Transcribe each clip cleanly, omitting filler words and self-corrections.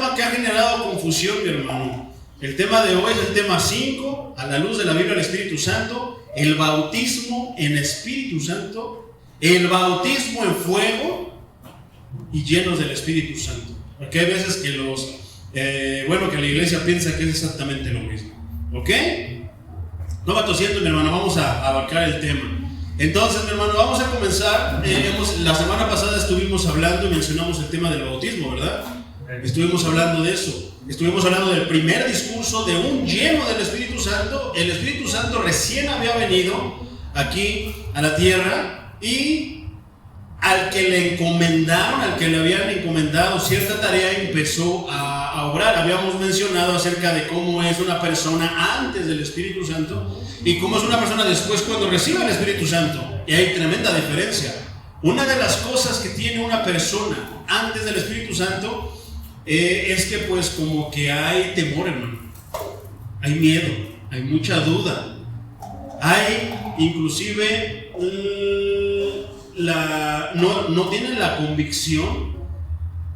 tema que ha generado confusión, mi hermano. El tema de hoy es el tema 5, a la luz de la Biblia del Espíritu Santo, el bautismo en Espíritu Santo, el bautismo en fuego y llenos del Espíritu Santo. Porque hay veces que que la iglesia piensa que es exactamente lo mismo. ¿Ok? No va tosiendo, mi hermano, vamos a abarcar el tema. Entonces, mi hermano, vamos a comenzar. La semana pasada estuvimos hablando y mencionamos el tema del bautismo, ¿verdad? Estuvimos hablando de eso. Estuvimos hablando del primer discurso de un lleno del Espíritu Santo. El Espíritu Santo recién había venido aquí a la tierra y al que le encomendaron, al que le habían encomendado cierta tarea, empezó a obrar. Habíamos mencionado acerca de cómo es una persona antes del Espíritu Santo y cómo es una persona después cuando recibe el Espíritu Santo. Y hay tremenda diferencia. Una de las cosas que tiene una persona antes del Espíritu Santo es que pues como que hay temor, hermano. Hay miedo, hay mucha duda. Hay inclusive no tienen la convicción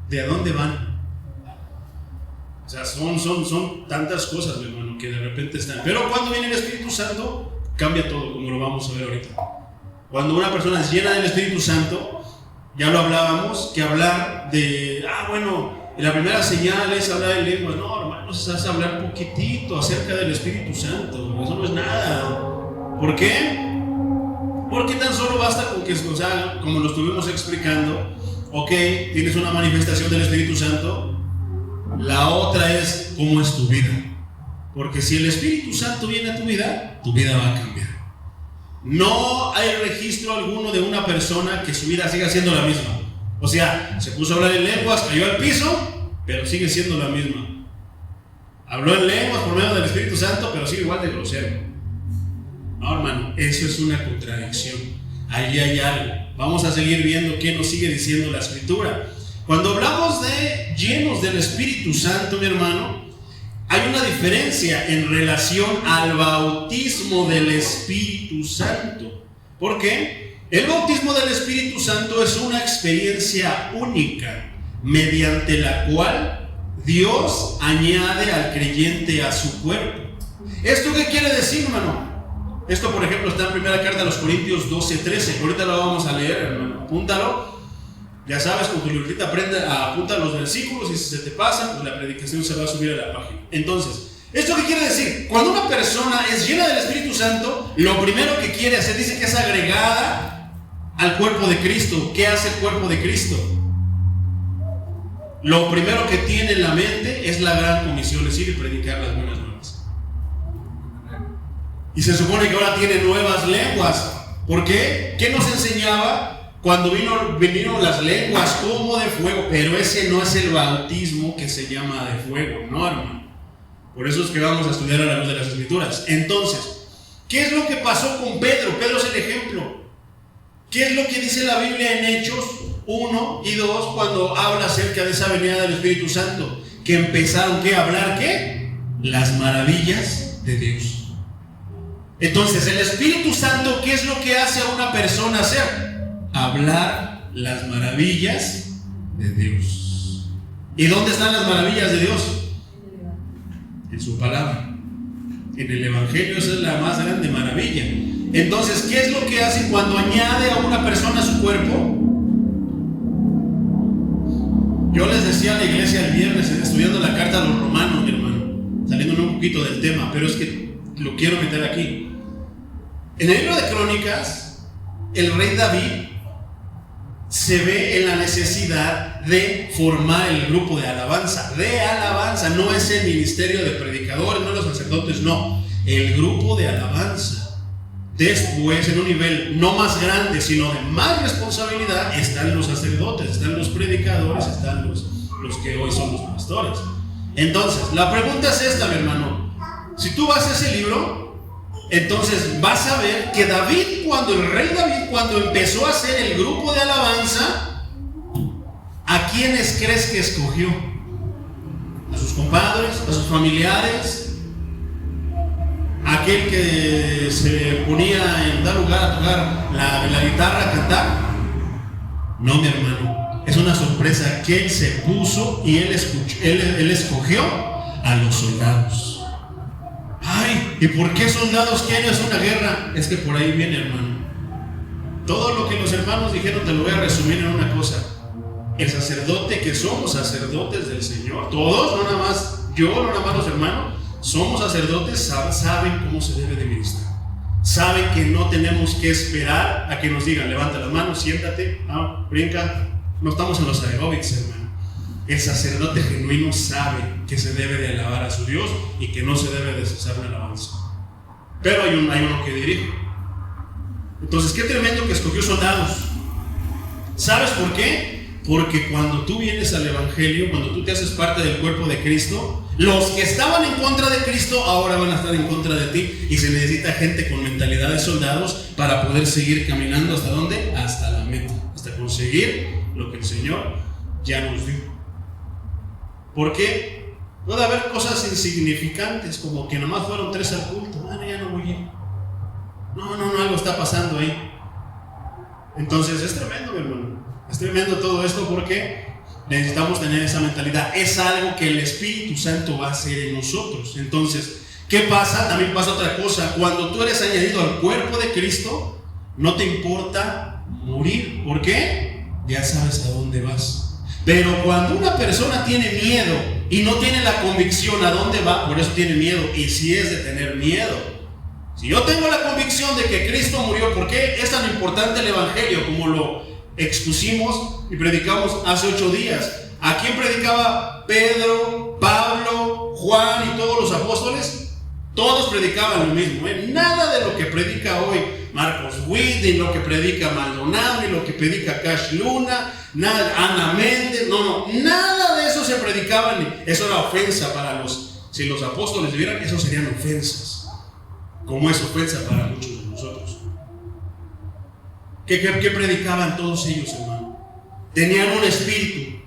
de a dónde van. O sea, son tantas cosas, mi hermano, que de repente están. Pero cuando viene el Espíritu Santo, cambia todo, como lo vamos a ver ahorita. Cuando una persona es llena del Espíritu Santo, ya lo hablábamos, que hablar de, la primera señal es hablar en lenguas. No, hermano, se hace hablar un poquitito acerca del Espíritu Santo. Eso no es nada. ¿Por qué? Porque tan solo basta con que, como lo estuvimos explicando, ok, tienes una manifestación del Espíritu Santo. La otra es cómo es tu vida. Porque si el Espíritu Santo viene a tu vida va a cambiar. No hay registro alguno de una persona que su vida siga siendo la misma. O sea, se puso a hablar en lenguas, cayó al piso, pero sigue siendo la misma. Habló en lenguas por medio del Espíritu Santo, pero sigue igual de grosero. No, hermano, eso es una contradicción. Ahí hay algo. Vamos a seguir viendo qué nos sigue diciendo la Escritura. Cuando hablamos de llenos del Espíritu Santo, mi hermano, hay una diferencia en relación al bautismo del Espíritu Santo. ¿Por qué? El bautismo del Espíritu Santo es una experiencia única mediante la cual Dios añade al creyente a su cuerpo. ¿Esto qué quiere decir, hermano? Esto, por ejemplo, está en primera carta a los Corintios 12:13. Ahorita lo vamos a leer, hermano. Apúntalo. Ya sabes, con tu libreta apunta los versículos y si se te pasa, pues la predicación se va a subir a la página. Entonces, ¿esto qué quiere decir? Cuando una persona es llena del Espíritu Santo, lo primero que quiere hacer, dice que es agregada al cuerpo de Cristo. ¿Qué hace el cuerpo de Cristo? Lo primero que tiene en la mente es la gran comisión, es ir y predicar las buenas nuevas. Y se supone que ahora tiene nuevas lenguas. ¿Por qué? ¿Qué nos enseñaba cuando vinieron las lenguas como de fuego? Pero ese no es el bautismo que se llama de fuego, no, hermano. Por eso es que vamos a estudiar a la luz de las Escrituras. Entonces, ¿qué es lo que pasó con Pedro? Pedro es el ejemplo. ¿Qué es lo que dice la Biblia en Hechos 1 y 2 cuando habla acerca de esa venida del Espíritu Santo? Que empezaron a hablar las maravillas de Dios. Entonces, el Espíritu Santo, ¿qué es lo que hace a una persona hacer? Hablar las maravillas de Dios. ¿Y dónde están las maravillas de Dios? En su palabra. En el Evangelio. Esa es la más grande maravilla. Entonces, ¿qué es lo que hace cuando añade a una persona a su cuerpo? Yo les decía a la iglesia el viernes, estudiando la carta a los romanos, mi hermano, saliéndonos un poquito del tema, pero es que lo quiero meter aquí. En el libro de Crónicas, el rey David se ve en la necesidad de formar el grupo de alabanza. No es el ministerio de predicadores, no los sacerdotes, no. El grupo de alabanza. Después, en un nivel no más grande, sino de más responsabilidad, están los sacerdotes, están los predicadores, están los que hoy son los pastores. Entonces, la pregunta es esta, mi hermano. Si tú vas a ese libro, entonces vas a ver que el rey David, cuando empezó a hacer el grupo de alabanza, ¿a quiénes crees que escogió? ¿A sus compadres? ¿A sus familiares? ¿Aquel que se ponía en tal lugar a tocar la guitarra, a cantar? No, mi hermano. Es una sorpresa que Él se puso y Él escogió a los soldados. Ay, ¿y por qué soldados quieren hacer una guerra? Es que por ahí viene, hermano. Todo lo que los hermanos dijeron te lo voy a resumir en una cosa. El sacerdote, que somos sacerdotes del Señor, todos, no nada más yo, no nada más los hermanos, somos sacerdotes, saben cómo se debe de ministrar. Saben que no tenemos que esperar a que nos digan, levanta las manos, siéntate, brinca. No estamos en los aeróbics, hermano. El sacerdote genuino sabe que se debe de alabar a su Dios y que no se debe de cesar una alabanza. Pero hay uno que dirige. Entonces, qué tremendo que escogió soldados. ¿Sabes por qué? Porque cuando tú vienes al Evangelio, cuando tú te haces parte del cuerpo de Cristo, los que estaban en contra de Cristo ahora van a estar en contra de ti, y se necesita gente con mentalidad de soldados para poder seguir caminando. ¿Hasta dónde? Hasta la meta, hasta conseguir lo que el Señor ya nos dio. Porque puede haber cosas insignificantes, como que nomás fueron 3 al culto. Ya no voy a ir. No, algo está pasando ahí. Entonces es tremendo, mi hermano. Es tremendo todo esto, porque necesitamos tener esa mentalidad. Es algo que el Espíritu Santo va a hacer en nosotros. Entonces, ¿qué pasa? También pasa otra cosa. Cuando tú eres añadido al cuerpo de Cristo, no te importa morir. ¿Por qué? Ya sabes a dónde vas. Pero cuando una persona tiene miedo y no tiene la convicción a dónde va, por eso tiene miedo. Y si es de tener miedo, si yo tengo la convicción de que Cristo murió, ¿por qué es tan importante el Evangelio? Como lo expusimos y predicamos hace 8 días. ¿A quién predicaba Pedro, Pablo, Juan y todos los apóstoles? Todos predicaban lo mismo, ¿eh? Nada de lo que predica hoy Marcos Witt, ni lo que predica Maldonado, ni lo que predica Cash Luna, nada, Ana Méndez, nada de eso se predicaba. Eso era ofensa para si los apóstoles vieran, eso serían ofensas, como es ofensa para muchos de nosotros. ¿Qué predicaban todos ellos, hermano? Tenían un espíritu,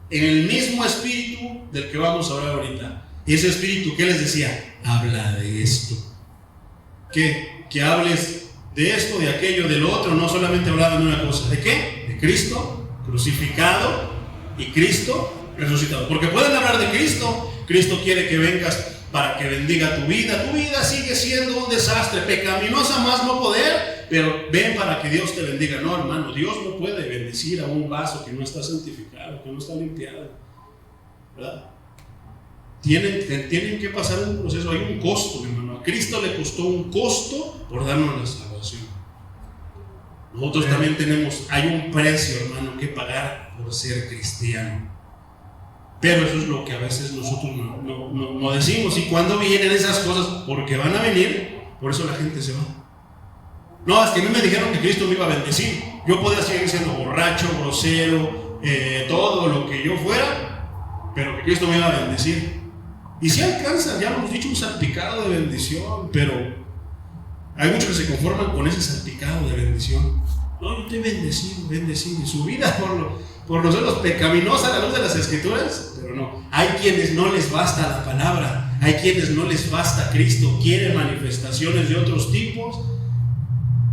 en el mismo espíritu del que vamos a hablar ahorita. Y ese espíritu, ¿qué les decía? Habla de esto. Que hables de esto, de aquello, de lo otro. No solamente hablaban de una cosa. ¿De qué? De Cristo crucificado y Cristo resucitado. Porque pueden hablar de Cristo. Cristo quiere que vengas para que bendiga tu vida. Tu vida sigue siendo un desastre, pecaminosa más no poder, pero ven para que Dios te bendiga. No, hermano, Dios no puede bendecir a un vaso que no está santificado, que no está limpiado, ¿verdad? Tienen que pasar un proceso, hay un costo, mi hermano. A Cristo le costó un costo por darnos la salvación. Nosotros también hay un precio, hermano, que pagar por ser cristiano. Pero eso es lo que a veces nosotros no decimos. Y cuando vienen esas cosas, porque van a venir, por eso la gente se va. No, es que a mí me dijeron que Cristo me iba a bendecir. Yo podía seguir siendo borracho, grosero, todo lo que yo fuera, pero que Cristo me iba a bendecir. Y si alcanzan, ya lo hemos dicho, un salpicado de bendición, pero hay muchos que se conforman con ese salpicado de bendición. No, yo estoy bendecido, y su vida por nosotros pecaminosa a la luz de las Escrituras, pero no. Hay quienes no les basta la palabra, hay quienes no les basta Cristo, quieren manifestaciones de otros tipos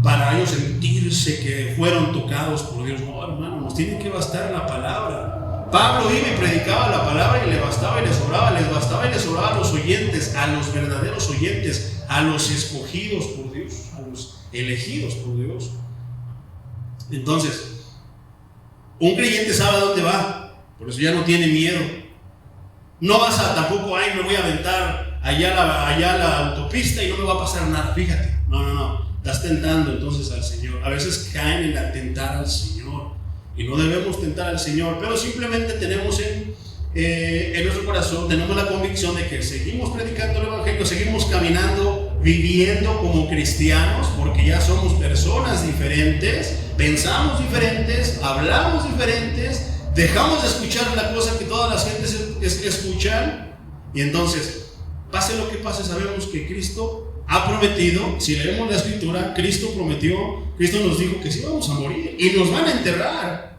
para ellos sentirse que fueron tocados por Dios. No, hermano, nos tiene que bastar la palabra. Pablo iba y predicaba la palabra y le bastaba y le sobraba, a los oyentes, a los verdaderos oyentes, a los escogidos por Dios, a los elegidos por Dios. Entonces, un creyente sabe a dónde va, por eso ya no tiene miedo. No vas a tampoco, me voy a aventar allá a la autopista y no me va a pasar nada. Fíjate, no, estás tentando entonces al Señor. A veces caen en la tentar al Señor. Y no debemos tentar al Señor, pero simplemente tenemos en nuestro corazón, tenemos la convicción de que seguimos predicando el Evangelio, seguimos caminando, viviendo como cristianos, porque ya somos personas diferentes, pensamos diferentes, hablamos diferentes, dejamos de escuchar la cosa que todas las gentes escuchan, y entonces, pase lo que pase, sabemos que Cristo ha prometido. Si leemos la Escritura, Cristo nos dijo que sí vamos a morir y nos van a enterrar.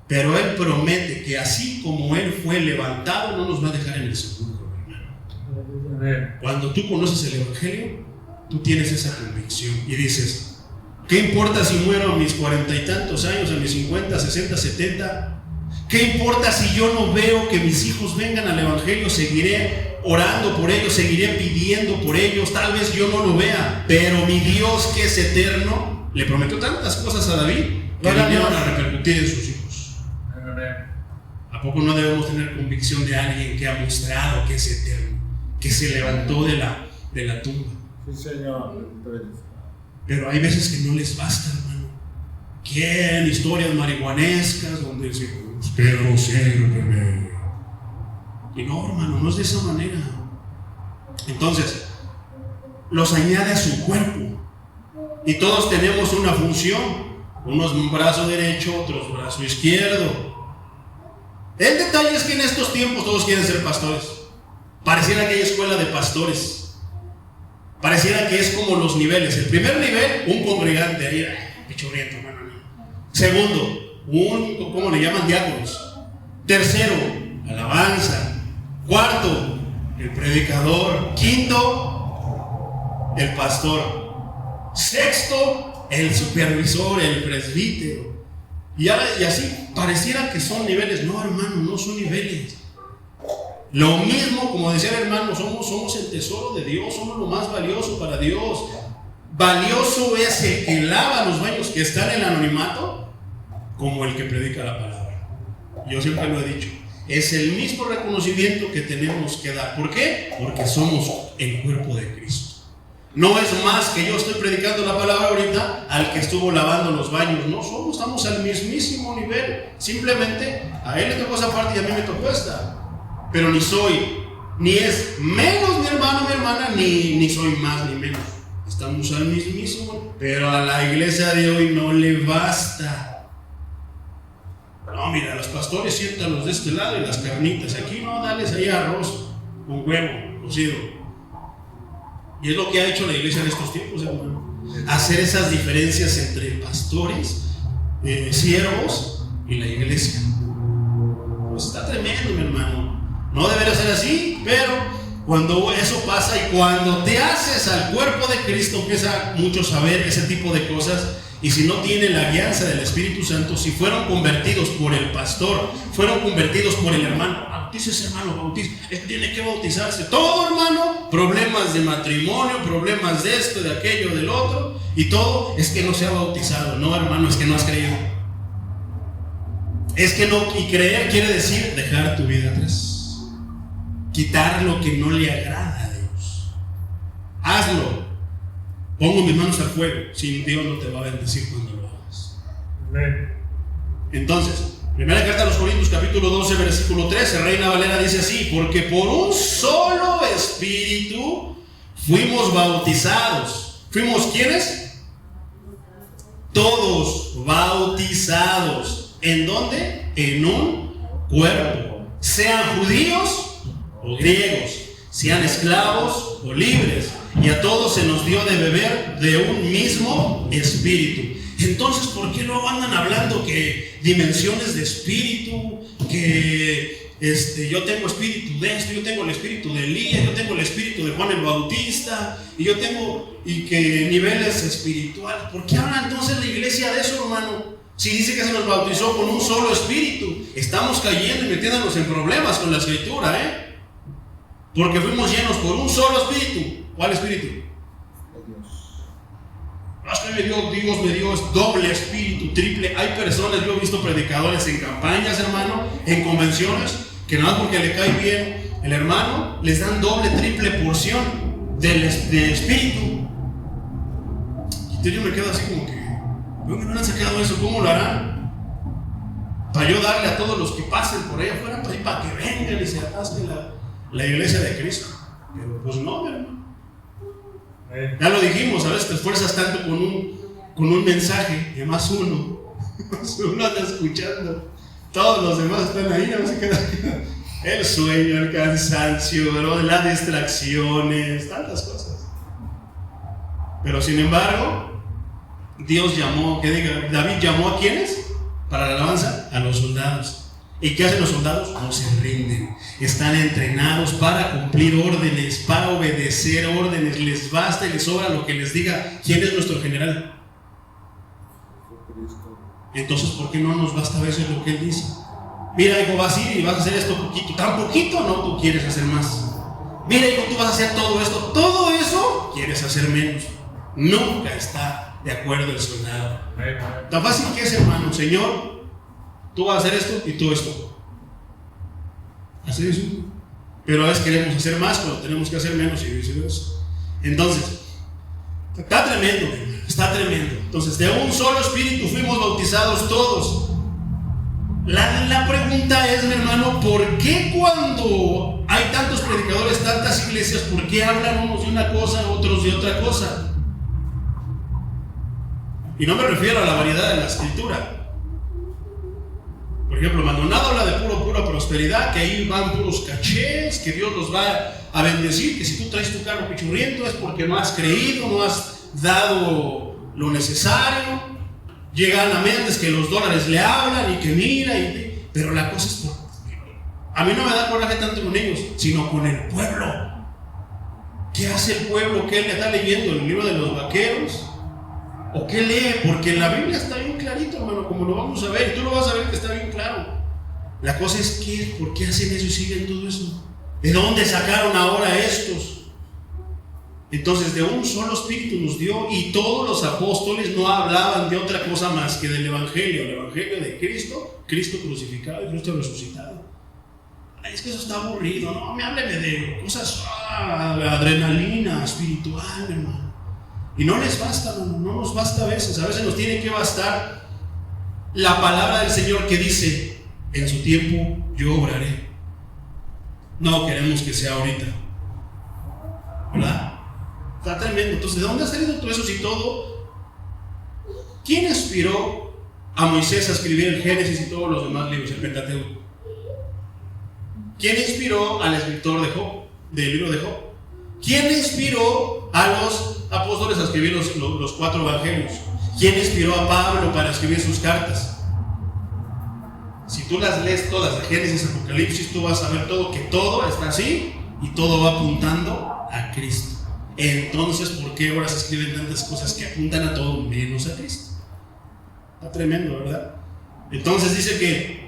Pero Él promete que así como Él fue levantado, no nos va a dejar en el sepulcro, hermano. Cuando tú conoces el Evangelio, tú tienes esa convicción y dices, ¿Qué importa si muero a mis 40 y tantos años, a mis 50, 60, 70? ¿Qué importa si yo no veo que mis hijos vengan al Evangelio? Seguiré orando por ellos, seguiré pidiendo por ellos. Tal vez yo no lo vea, pero mi Dios, que es eterno, le prometió tantas cosas a David que vinieron a repercutir en sus hijos. ¿A poco no debemos tener convicción de alguien que ha mostrado que es eterno, que se levantó de la tumba? Sí, Señor. Pero hay veces que no les basta, hermano. Quieren historias marihuanescas donde dicen, pero sírveme. Y no, hermano, no es de esa manera. Entonces, los añade a su cuerpo. Y todos tenemos una función. Unos un brazo derecho, otros brazo izquierdo. El detalle es que en estos tiempos todos quieren ser pastores. Pareciera que hay escuela de pastores. Pareciera que es como los niveles. El primer nivel, un congregante ahí, pichurriento, no. Segundo, ¿cómo le llaman? Diáconos. Tercero, alabanza. Cuarto, el predicador. Quinto, el pastor. Sexto, el supervisor, el presbítero. Y así, pareciera que son niveles. No, hermano, no son niveles. Lo mismo, como decía el hermano, somos el tesoro de Dios, somos lo más valioso para Dios. Valioso es el que lava los baños, que está en el anonimato, como el que predica la palabra. Yo siempre lo he dicho, es el mismo reconocimiento que tenemos que dar. ¿Por qué? Porque somos el cuerpo de Cristo. No es más que yo estoy predicando la palabra ahorita al que estuvo lavando los baños. No, estamos al mismísimo nivel. Simplemente a él le tocó esa parte y a mí me tocó esta. Pero ni es menos mi hermano, mi hermana, ni soy más ni menos. Estamos al mismísimo, pero a la iglesia de hoy no le basta. No, mira, los pastores siéntalos de este lado y las carnitas. Aquí no, dales ahí arroz con huevo cocido. Y es lo que ha hecho la iglesia en estos tiempos, hermano. Hacer esas diferencias entre pastores, siervos y la iglesia. Pues está tremendo, mi hermano. No debería ser así, pero cuando eso pasa y cuando te haces al cuerpo de Cristo, empieza muchos a ver ese tipo de cosas. Y si no tienen la guianza del Espíritu Santo, si fueron convertidos por el pastor, fueron convertidos por el hermano, bautícese, hermano, bautícese, tiene que bautizarse. Todo, hermano, problemas de matrimonio, problemas de esto, de aquello, del otro, y todo es que no se ha bautizado. No, hermano, es que no has creído. Es que no, y creer quiere decir dejar tu vida atrás. Quitar lo que no le agrada a Dios. Hazlo. Pongo mis manos al fuego. Sin Dios no te va a bendecir cuando lo hagas. Amén. Entonces, primera carta a los Corintios, capítulo 12, versículo 13, Reina Valera dice así: porque por un solo espíritu fuimos bautizados. ¿Fuimos quiénes? Todos bautizados. ¿En dónde? En un cuerpo. Sean judíos o griegos, sean esclavos o libres, y a todos se nos dio de beber de un mismo espíritu. Entonces, ¿por qué luego andan hablando que dimensiones de espíritu, que yo tengo espíritu de esto, yo tengo el espíritu de Elías, yo tengo el espíritu de Juan el Bautista, y que niveles espirituales? ¿Por qué habla entonces la iglesia de eso, hermano? Si dice que se nos bautizó con un solo espíritu, estamos cayendo y metiéndonos en problemas con la escritura, porque fuimos llenos por un solo espíritu. ¿Cuál espíritu? Dios. Dios me dio doble espíritu, triple. Hay personas, yo he visto predicadores en campañas, hermano, en convenciones, que nada porque le cae bien el hermano, les dan doble, triple porción del espíritu. Y yo me quedo así como que, ¿dónde no han sacado eso? ¿Cómo lo harán? Para yo darle a todos los que pasen por ahí afuera, para que vengan y se atasquen la iglesia de Cristo. Pero pues no, hermano. Ya lo dijimos, a veces te esfuerzas tanto con un mensaje, y además uno anda escuchando, todos los demás están ahí, no se quedan. El sueño, el cansancio, ¿no? Las distracciones, tantas cosas. Pero sin embargo, Dios llamó, David llamó ¿a quiénes? Para la alabanza, a los soldados. ¿Y qué hacen los soldados? No se rinden. Están entrenados para cumplir órdenes, para obedecer órdenes. Les basta y les sobra lo que les diga quién es nuestro general. Entonces, ¿por qué no nos basta a veces lo que Él dice? Mira, hijo, vas a ir y vas a hacer esto poquito. ¿Tan poquito? No, tú quieres hacer más. Mira, hijo, tú vas a hacer todo esto. Todo eso quieres hacer menos. Nunca está de acuerdo el soldado. Tan fácil que es, hermano. Señor, tú vas a hacer esto y tú esto. Así es. Pero a veces queremos hacer más cuando tenemos que hacer menos y viceversa. Entonces, está tremendo, está tremendo. Entonces, de un solo espíritu fuimos bautizados todos. La pregunta es, mi hermano, ¿por qué cuando hay tantos predicadores, tantas iglesias, por qué hablan unos de una cosa, otros de otra cosa? Y no me refiero a la variedad de la escritura. Por ejemplo, Maldonado habla de pura prosperidad, que ahí van puros cachés, que Dios los va a bendecir, que si tú traes tu carro pichurriento es porque no has creído, no has dado lo necesario. Llegan a Méndez que los dólares le hablan y que mira, pero la cosa es, a mí no me da coraje tanto con ellos, sino con el pueblo. ¿Qué hace el pueblo? ¿Qué le está leyendo? ¿El libro de los vaqueros? ¿O qué lee? Porque en la Biblia está bien clarito, hermano, como lo vamos a ver, y tú lo vas a ver que está bien claro. La cosa es que, ¿por qué hacen eso y siguen todo eso? ¿De dónde sacaron ahora estos? Entonces, de un solo espíritu nos dio, y todos los apóstoles no hablaban de otra cosa más que del evangelio, el evangelio de Cristo, Cristo crucificado y Cristo resucitado. Ay, es que eso está aburrido, no, hábleme de cosas, adrenalina espiritual, hermano. Y no les basta, hermano, no nos basta a veces nos tiene que bastar la palabra del Señor que dice, en su tiempo yo obraré. No queremos que sea ahorita, ¿verdad? Está tremendo. Entonces, ¿de dónde ha salido todo eso? Si todo, ¿quién inspiró a Moisés a escribir el Génesis y todos los demás libros, el Pentateuco? ¿Quién inspiró al escritor de Job, del libro de Job? ¿Quién inspiró a los apóstoles a escribir los 4 evangelios? ¿Quién inspiró a Pablo para escribir sus cartas? Si tú las lees todas, de Génesis a Apocalipsis, tú vas a ver todo, que todo está así y todo va apuntando a Cristo. Entonces, ¿por qué ahora se escriben tantas cosas que apuntan a todo menos a Cristo? Está tremendo, ¿verdad? Entonces dice que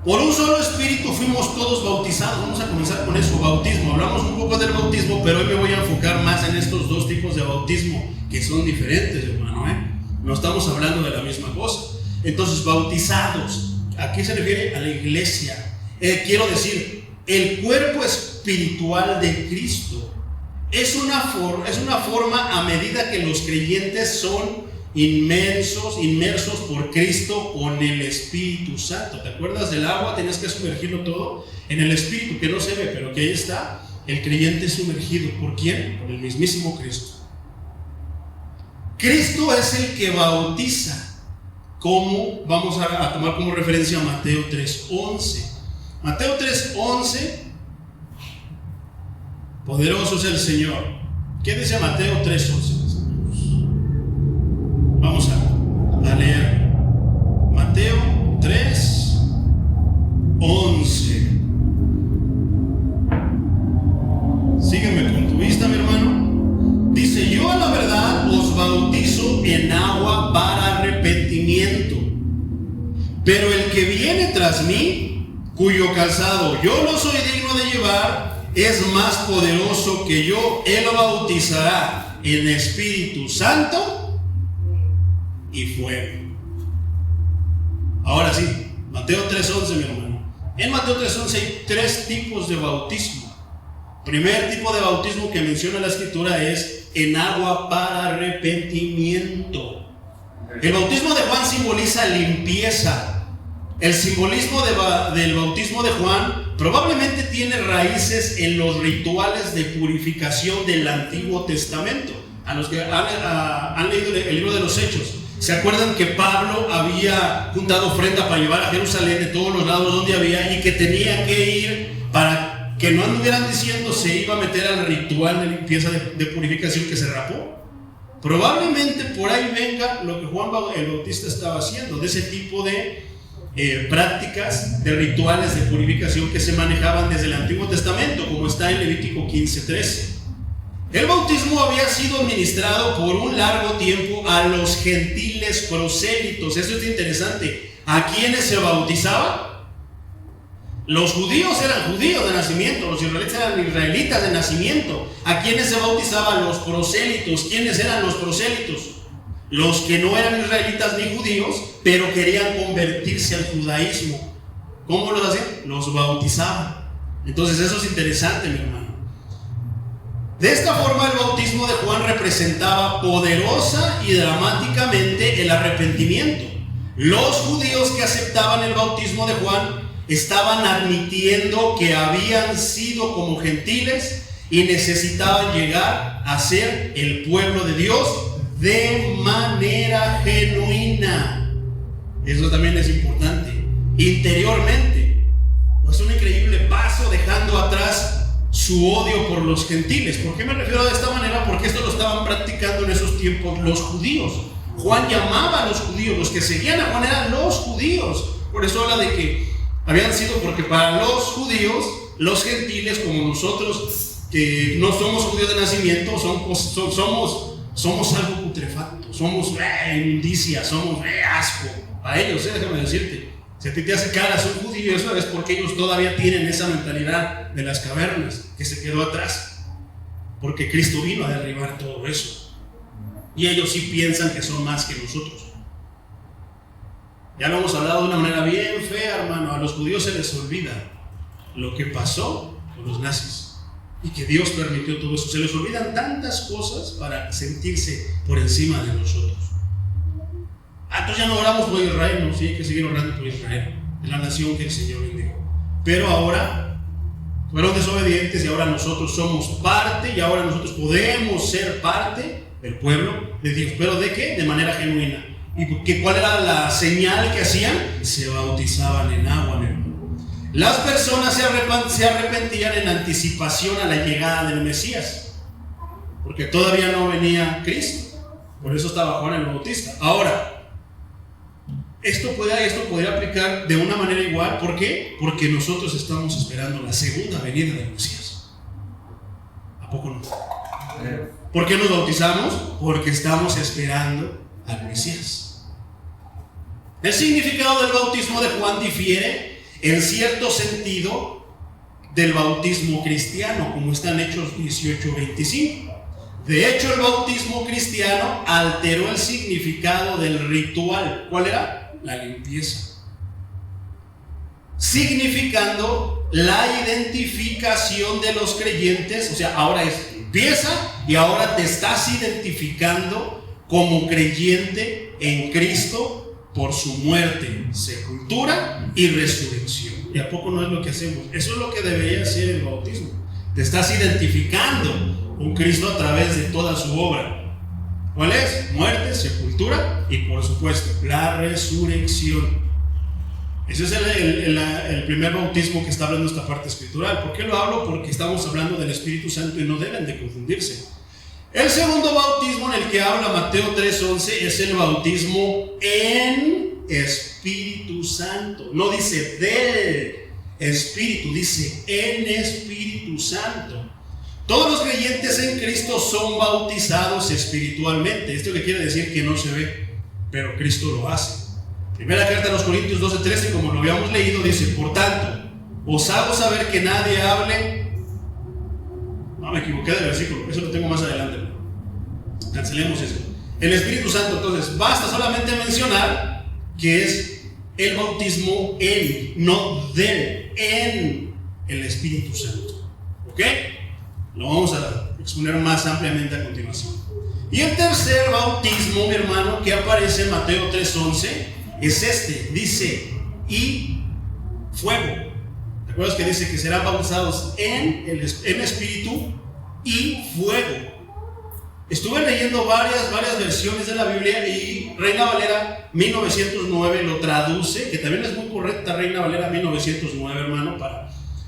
por un solo espíritu fuimos todos bautizados. Vamos a comenzar con eso, bautismo. Hablamos un poco del bautismo, pero hoy me voy a enfocar más en estos 2 tipos de bautismo, que son diferentes, hermano, No estamos hablando de la misma cosa. Entonces, bautizados, ¿a qué se refiere? A la iglesia. Quiero decir, el cuerpo espiritual de Cristo es una forma, a medida que los creyentes son inmersos por Cristo con el Espíritu Santo. ¿Te acuerdas del agua? Tenías que sumergirlo todo en el Espíritu, que no se ve, pero que ahí está. El creyente sumergido. ¿Por quién? Por el mismísimo Cristo. Cristo es el que bautiza. ¿Cómo? Vamos a tomar como referencia a Mateo 3:11. Mateo 3:11. Poderoso es el Señor. ¿Qué dice Mateo 3:11? Vamos a leer Mateo 3:11. Sígueme con tu vista, mi hermano. Dice: yo a la verdad os bautizo en agua para arrepentimiento, pero el que viene tras mí, cuyo calzado yo no soy digno de llevar, es más poderoso que yo. Él lo bautizará en Espíritu Santo y fuego. Ahora sí, Mateo 3:11, mi hermano. En Mateo 3:11 hay 3 tipos de bautismo. Primer tipo de bautismo que menciona la Escritura es en agua para arrepentimiento. El bautismo de Juan simboliza limpieza. El simbolismo del bautismo de Juan probablemente tiene raíces en los rituales de purificación del Antiguo Testamento. A los que han leído el libro de los Hechos, ¿se acuerdan que Pablo había juntado ofrenda para llevar a Jerusalén de todos los lados donde había, y que tenía que ir para que no anduvieran diciendo se iba a meter al ritual de limpieza de purificación, que se rapó? Probablemente por ahí venga lo que Juan el Bautista estaba haciendo, de ese tipo de prácticas, de rituales de purificación que se manejaban desde el Antiguo Testamento, como está en Levítico 15:13. El bautismo había sido administrado por un largo tiempo a los gentiles prosélitos. Eso es interesante. ¿A quiénes se bautizaba? Los judíos eran judíos de nacimiento, los israelitas eran israelitas de nacimiento. ¿A quiénes se bautizaban? Los prosélitos. ¿Quiénes eran los prosélitos? Los que no eran israelitas ni judíos, pero querían convertirse al judaísmo. ¿Cómo los hacían? Los bautizaban. Entonces eso es interesante, mi hermano. De esta forma el bautismo de Juan representaba poderosa y dramáticamente el arrepentimiento. Los judíos que aceptaban el bautismo de Juan estaban admitiendo que habían sido como gentiles y necesitaban llegar a ser el pueblo de Dios de manera genuina. Eso también es importante. Interiormente, es un increíble paso dejando atrás su odio por los gentiles. ¿Por qué me refiero de esta manera? Porque esto lo estaban practicando en esos tiempos los judíos. Juan llamaba a los judíos, los que seguían a Juan eran los judíos. Por eso habla de que habían sido, porque para los judíos, los gentiles como nosotros, que no somos judíos de nacimiento, somos algo putrefacto, somos inmundicia, somos asco. A ellos, déjame decirte, si a ti te hace caras un judío, eso es porque ellos todavía tienen esa mentalidad de las cavernas que se quedó atrás, porque Cristo vino a derribar todo eso. Y ellos sí piensan que son más que nosotros. Ya lo hemos hablado de una manera bien fea, hermano. A los judíos se les olvida lo que pasó con los nazis y que Dios permitió todo eso. Se les olvidan tantas cosas para sentirse por encima de nosotros. Entonces ya no oramos por Israel, no, sí hay que seguir orando por Israel, en la nación que el Señor bendijo. Pero ahora fueron desobedientes y ahora nosotros somos parte y ahora nosotros podemos ser parte del pueblo de Dios. ¿Pero de qué? De manera genuina. ¿Y cuál era la señal que hacían? Se bautizaban en agua, mi hermano. Las personas se arrepentían en anticipación a la llegada del Mesías, porque todavía no venía Cristo. Por eso estaba Juan el Bautista. Ahora, esto podría aplicar de una manera igual. ¿Por qué? Porque nosotros estamos esperando la segunda venida del Mesías. ¿A poco no? ¿Por qué nos bautizamos? Porque estamos esperando al Mesías. El significado del bautismo de Juan difiere en cierto sentido del bautismo cristiano, como está en Hechos 18:25. De hecho, el bautismo cristiano alteró el significado del ritual. ¿Cuál era? La limpieza. Significando la identificación de los creyentes. O sea, ahora es limpieza y ahora te estás identificando como creyente en Cristo por su muerte, sepultura y resurrección. ¿Y a poco no es lo que hacemos? Eso es lo que debería ser el bautismo. Te estás identificando con Cristo a través de toda su obra. ¿Cuál es? Muerte, sepultura y por supuesto la resurrección. Ese es el primer bautismo que está hablando esta parte escritural. ¿Por qué lo hablo? Porque estamos hablando del Espíritu Santo y no deben de confundirse. El segundo bautismo en el que habla Mateo 3:11 es el bautismo en Espíritu Santo. No dice del Espíritu, dice en Espíritu Santo. Todos los creyentes en Cristo son bautizados espiritualmente. Esto que quiere decir que no se ve, pero Cristo lo hace. Primera carta a los Corintios 12:13, como lo habíamos leído, dice: por tanto, os hago saber que nadie hable. No, me equivoqué del versículo, eso lo tengo más adelante. Cancelemos eso. El Espíritu Santo, entonces, basta solamente mencionar que es el bautismo en, no del, en el Espíritu Santo. ¿Ok? Lo vamos a exponer más ampliamente a continuación. Y el tercer bautismo, mi hermano, que aparece en Mateo 3:11, es este. Dice, y fuego. ¿Te acuerdas que dice que serán bautizados en espíritu y fuego? Estuve leyendo varias versiones de la Biblia y Reina Valera 1909 lo traduce, que también es muy correcta. Reina Valera 1909, hermano,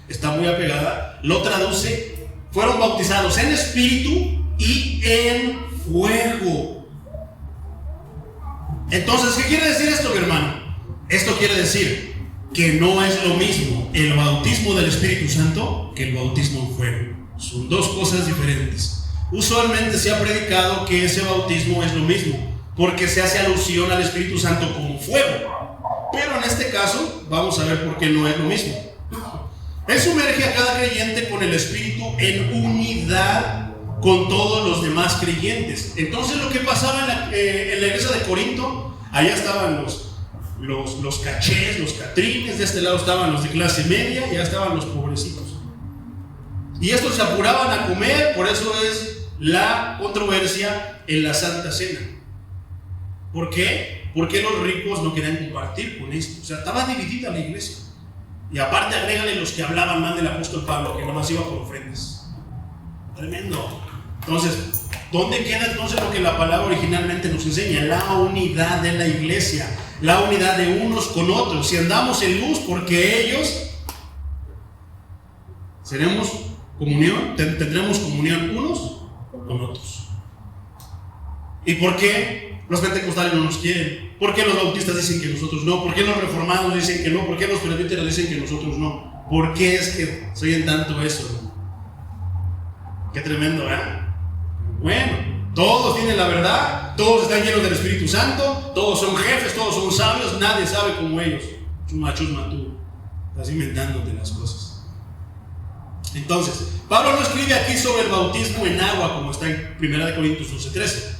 está muy apegada. Lo traduce: fueron bautizados en espíritu y en fuego. Entonces, ¿qué quiere decir esto, mi hermano? Esto quiere decir que no es lo mismo el bautismo del Espíritu Santo que el bautismo en fuego. Son dos cosas diferentes. usualmente se ha predicado que ese bautismo es lo mismo, porque se hace alusión al Espíritu Santo como fuego. Pero en este caso, vamos a ver por qué no es lo mismo. Él sumerge a cada creyente con el Espíritu en unidad con todos los demás creyentes. Entonces lo que pasaba en la iglesia de Corinto, allá estaban los cachés, los catrines, de este lado estaban los de clase media, y allá estaban los pobrecitos. Y estos se apuraban a comer, por eso es la controversia en la Santa Cena. ¿Por qué? Porque los ricos no querían compartir con esto. O sea, estaba dividida la iglesia. Y aparte agrégale los que hablaban mal del apóstol Pablo, que nomás iba por ofrendas. Tremendo. Entonces, ¿dónde queda entonces lo que la palabra originalmente nos enseña? La unidad de la iglesia, la unidad de unos con otros. Si andamos en luz, porque ellos seremos comunión, tendremos comunión unos con otros. ¿Y por qué los pentecostales no nos quieren? ¿Por qué los bautistas dicen que nosotros no? ¿Por qué los reformados dicen que no? ¿Por qué los presbíteros dicen que nosotros no? ¿Por qué es que se oyen tanto eso? Qué tremendo, ¿verdad? Bueno, todos tienen la verdad, todos están llenos del Espíritu Santo, todos son jefes, todos son sabios, nadie sabe como ellos. Chusma, tú estás inventándote las cosas. Entonces, Pablo no escribe aquí sobre el bautismo en agua como está en 1 Corintios 12:13.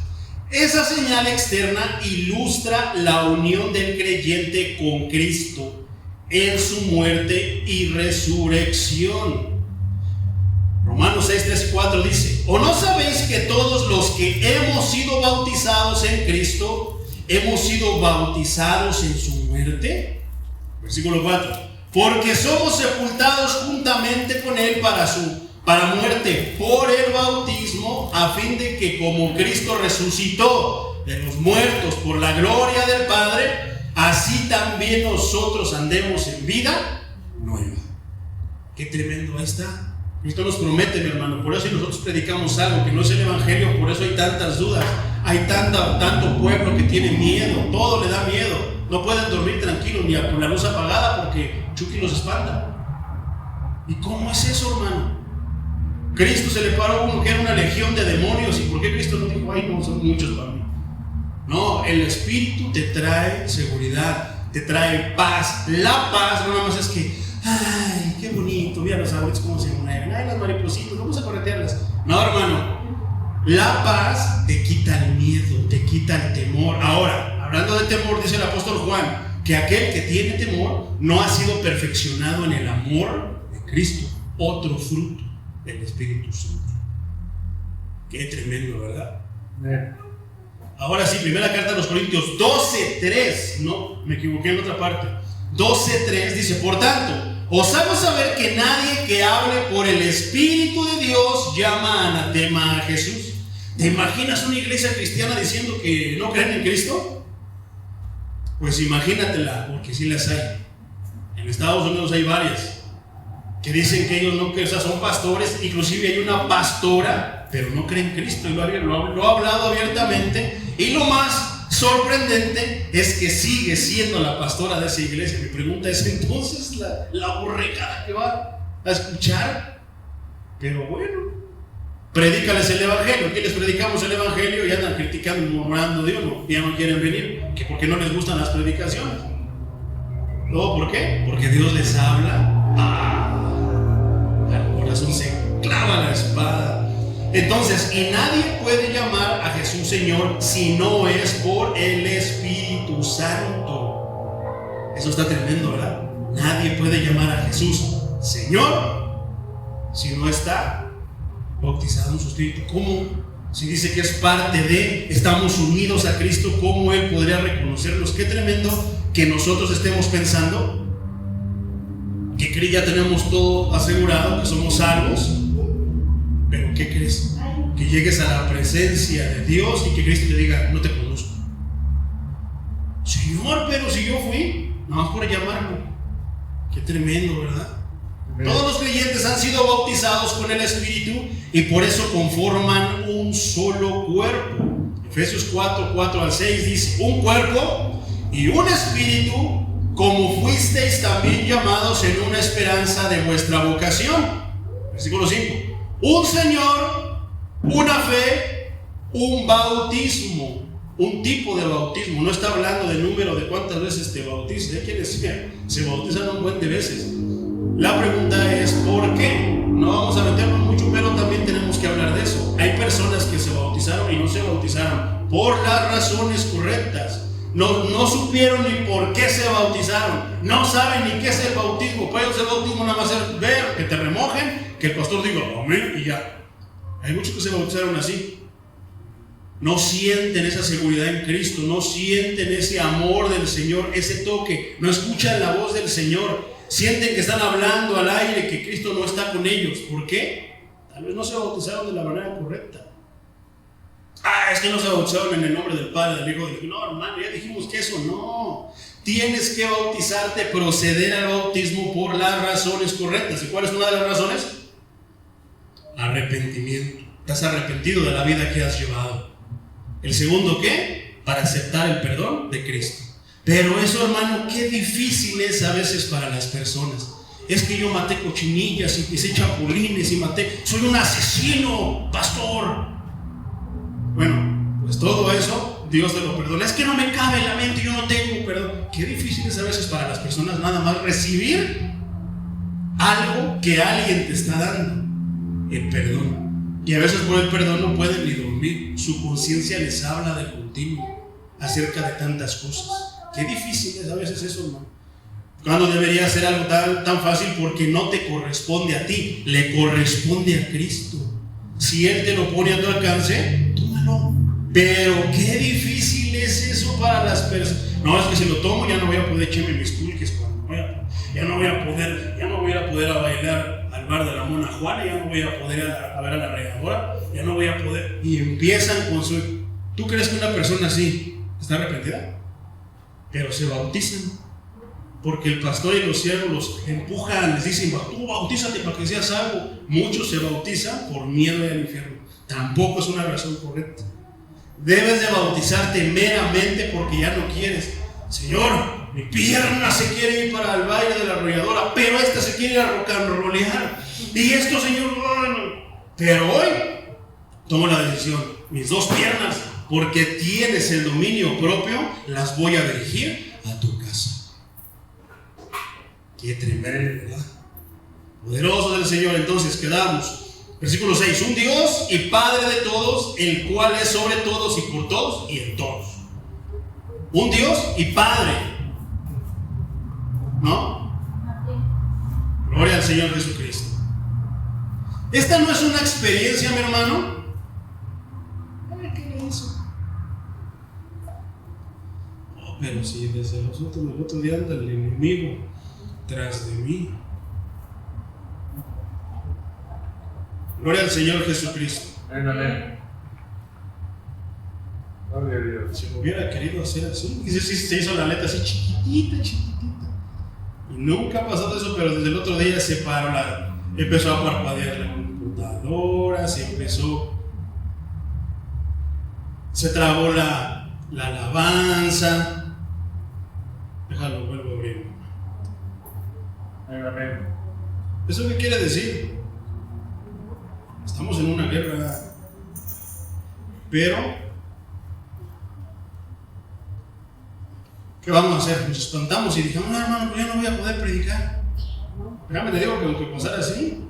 Esa señal externa ilustra la unión del creyente con Cristo en su muerte y resurrección. Romanos 6:3-4 dice: ¿O no sabéis que todos los que hemos sido bautizados en Cristo hemos sido bautizados en su muerte? Versículo 4: Porque somos sepultados juntamente con Él para muerte por el bautismo, a fin de que como Cristo resucitó de los muertos por la gloria del Padre, así también nosotros andemos en vida nueva. Qué tremendo, ahí está. Cristo nos promete, mi hermano. Por eso nosotros predicamos algo que no es el evangelio, por eso hay tantas dudas, hay tanto pueblo que tiene miedo, todo le da miedo, no pueden dormir tranquilos ni con la luz apagada porque Chucky los espanta. ¿Y cómo es eso, hermano? Cristo se le paró a uno que era una legión de demonios. ¿Y por qué Cristo no dijo, ay, no, son muchos para mí? No, el Espíritu te trae seguridad, te trae paz. La paz no nada más es que, ay, qué bonito, mira los árboles cómo se mueven, ay, las maripositas, vamos a corretearlas. No, hermano, la paz te quita el miedo, te quita el temor. Ahora, hablando de temor, dice el apóstol Juan, que aquel que tiene temor no ha sido perfeccionado en el amor de Cristo, otro fruto del Espíritu Santo. Qué tremendo, ¿verdad? Ahora sí, primera carta a los Corintios 12:3, no, me equivoqué en otra parte. 12:3 dice: Por tanto, os hago saber que nadie que hable por el Espíritu de Dios llama anatema a Jesús. ¿Te imaginas una iglesia cristiana diciendo que no creen en Cristo? Pues imagínatela, porque sí las hay. En Estados Unidos hay varias que dicen que ellos no, que esas son pastores, inclusive hay una pastora, pero no cree en Cristo, y lo ha hablado abiertamente. Y lo más sorprendente es que sigue siendo la pastora de esa iglesia. Mi pregunta es entonces la borregada que va a escuchar. Pero bueno, predícales el evangelio. ¿Qué les predicamos el evangelio? Y andan criticando y murmurando de uno, ya no quieren venir, que porque no les gustan las predicaciones. ¿Todo por qué? Porque Dios les habla al corazón, se clava la espada. Entonces, y nadie puede llamar a Jesús Señor si no es por el Espíritu Santo. Eso está tremendo, ¿verdad? Nadie puede llamar a Jesús Señor si no está bautizado en su Espíritu. ¿Cómo? Si dice que es parte de, estamos unidos a Cristo, ¿cómo Él podría reconocernos? Qué tremendo que nosotros estemos pensando que ya tenemos todo asegurado, que somos salvos. Pero ¿qué crees? Que llegues a la presencia de Dios y que Cristo te diga: no te conozco. Señor, pero si yo fui, nada más por llamarlo. Qué tremendo, ¿verdad? Amén. Todos los creyentes han sido bautizados con el Espíritu y por eso conforman un solo cuerpo. Efesios 4:4-6 dice: un cuerpo y un espíritu, como fuisteis también llamados en una esperanza de vuestra vocación. Versículo 5: un Señor, Una fe, un bautismo, un tipo de bautismo. No está hablando de número de cuántas veces te bautizas. Hay quienes se bautizan un buen de veces. La pregunta es ¿por qué? No vamos a meternos mucho, pero también tenemos que hablar de eso. Hay personas que se bautizaron y no se bautizaron por las razones correctas. No supieron ni por qué se bautizaron. No saben ni qué es el bautismo. Para ellos el bautismo nada más es ver, que te remojen, que el pastor diga amén y ya. Hay muchos que se bautizaron así. No sienten esa seguridad en Cristo, no sienten ese amor del Señor, ese toque, no escuchan la voz del Señor, sienten que están hablando al aire, que Cristo no está con ellos. ¿Por qué? Tal vez no se bautizaron de la manera correcta. Es que no se bautizaron en el nombre del Padre, del Hijo, del Hijo. No, hermano, ya dijimos que eso no. Tienes que bautizarte, proceder al bautismo por las razones correctas. ¿Y cuál es una de las razones? Arrepentimiento. Estás arrepentido de la vida que has llevado. El segundo, ¿qué? Para aceptar el perdón de Cristo. Pero eso, hermano, qué difícil es a veces para las personas. Es que yo maté cochinillas y pisé chapulines y soy un asesino, pastor. Bueno, pues todo eso Dios te lo perdona. Es que no me cabe en la mente, yo no tengo perdón. Qué difícil es a veces para las personas nada más recibir algo que alguien te está dando, el perdón. Y a veces por el perdón no pueden ni dormir. Su conciencia les habla de continuo acerca de tantas cosas. Qué difícil es a veces eso, hermano. Cuando debería ser algo tan fácil, porque no te corresponde a ti, le corresponde a Cristo. Si Él te lo pone a tu alcance, tómalo. Pero qué difícil es eso para las personas. No, es que si lo tomo ya no voy a poder echarme mis pulques, ya no voy a poder a bailar al bar de la Mona Juana, ya no voy a poder a ver a la regadora, ya no voy a poder. Y empiezan con su... ¿Tú crees que una persona así está arrepentida? Pero se bautizan porque el pastor y los siervos los empujan, les dicen, tú bautízate para que seas salvo. Muchos se bautizan por miedo al infierno. Tampoco es una razón correcta. Debes de bautizarte meramente porque ya no quieres. Señor, mi pierna se quiere ir para el baile de la arrolladora, pero esta se quiere ir a rock and rollear. Y esto, Señor, bueno. Pero hoy tomo la decisión, mis dos piernas, porque tienes el dominio propio, las voy a dirigir a tu casa. Qué tremendo, ¿verdad? Poderoso del Señor. Entonces quedamos. Versículo 6. Un Dios y Padre de todos, el cual es sobre todos y por todos y en todos. Un Dios y Padre, ¿no? Gloria al Señor Jesucristo. Esta no es una experiencia, mi hermano. ¿Qué es eso? Oh, pero si desde el otro día anda el enemigo tras de mí. Gloria al Señor Jesucristo. Amén. Gloria a Dios. Si hubiera querido hacer así, se hizo la letra así chiquitita. Y nunca ha pasado eso, pero desde el otro día se paró empezó a parpadear la computadora, se trabó la alabanza. Déjalo, vuelvo a abrir. Amén. ¿Eso qué quiere decir? Estamos en una guerra, pero ¿qué vamos a hacer? Nos espantamos y dijimos, no, hermano, pues yo no voy a poder predicar. Déjame te digo que aunque pasara así,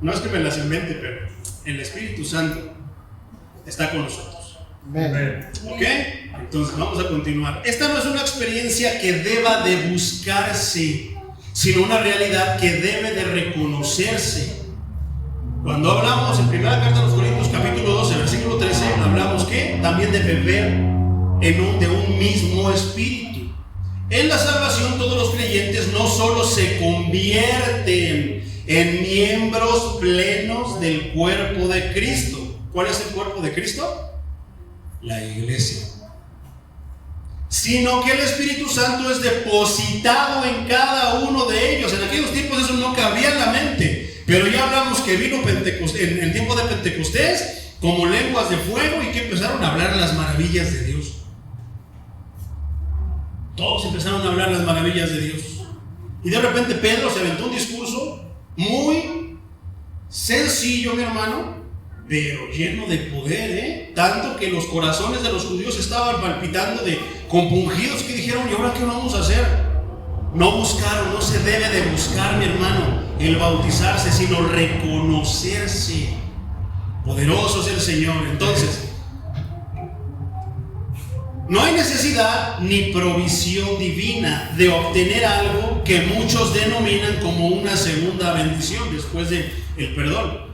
no es que me las invente, pero el Espíritu Santo está con nosotros. Amén. ¿Ok? Entonces vamos a continuar. Esta no es una experiencia que deba de buscarse, sino una realidad que debe de reconocerse. Cuando hablamos en primera carta de los Corintios capítulo 12 versículo 13, hablamos que también de beber de un mismo espíritu. En la salvación todos los creyentes no solo se convierten en miembros plenos del cuerpo de Cristo. ¿Cuál es el cuerpo de Cristo? La iglesia. Sino que el Espíritu Santo es depositado en cada uno de ellos. En aquellos tiempos eso no cabía en la mente. Pero ya hablamos que vino en el tiempo de Pentecostés como lenguas de fuego y que empezaron a hablar las maravillas de Dios. Todos empezaron a hablar las maravillas de Dios. Y de repente Pedro se aventó un discurso muy sencillo, mi hermano, pero lleno de poder, tanto que los corazones de los judíos estaban palpitando compungidos, que dijeron: ¿y ahora qué vamos a hacer? No buscaron, no se debe de buscar, mi hermano, el bautizarse, sino reconocerse. Poderoso es el Señor. Entonces, no hay necesidad ni provisión divina de obtener algo que muchos denominan como una segunda bendición después del perdón.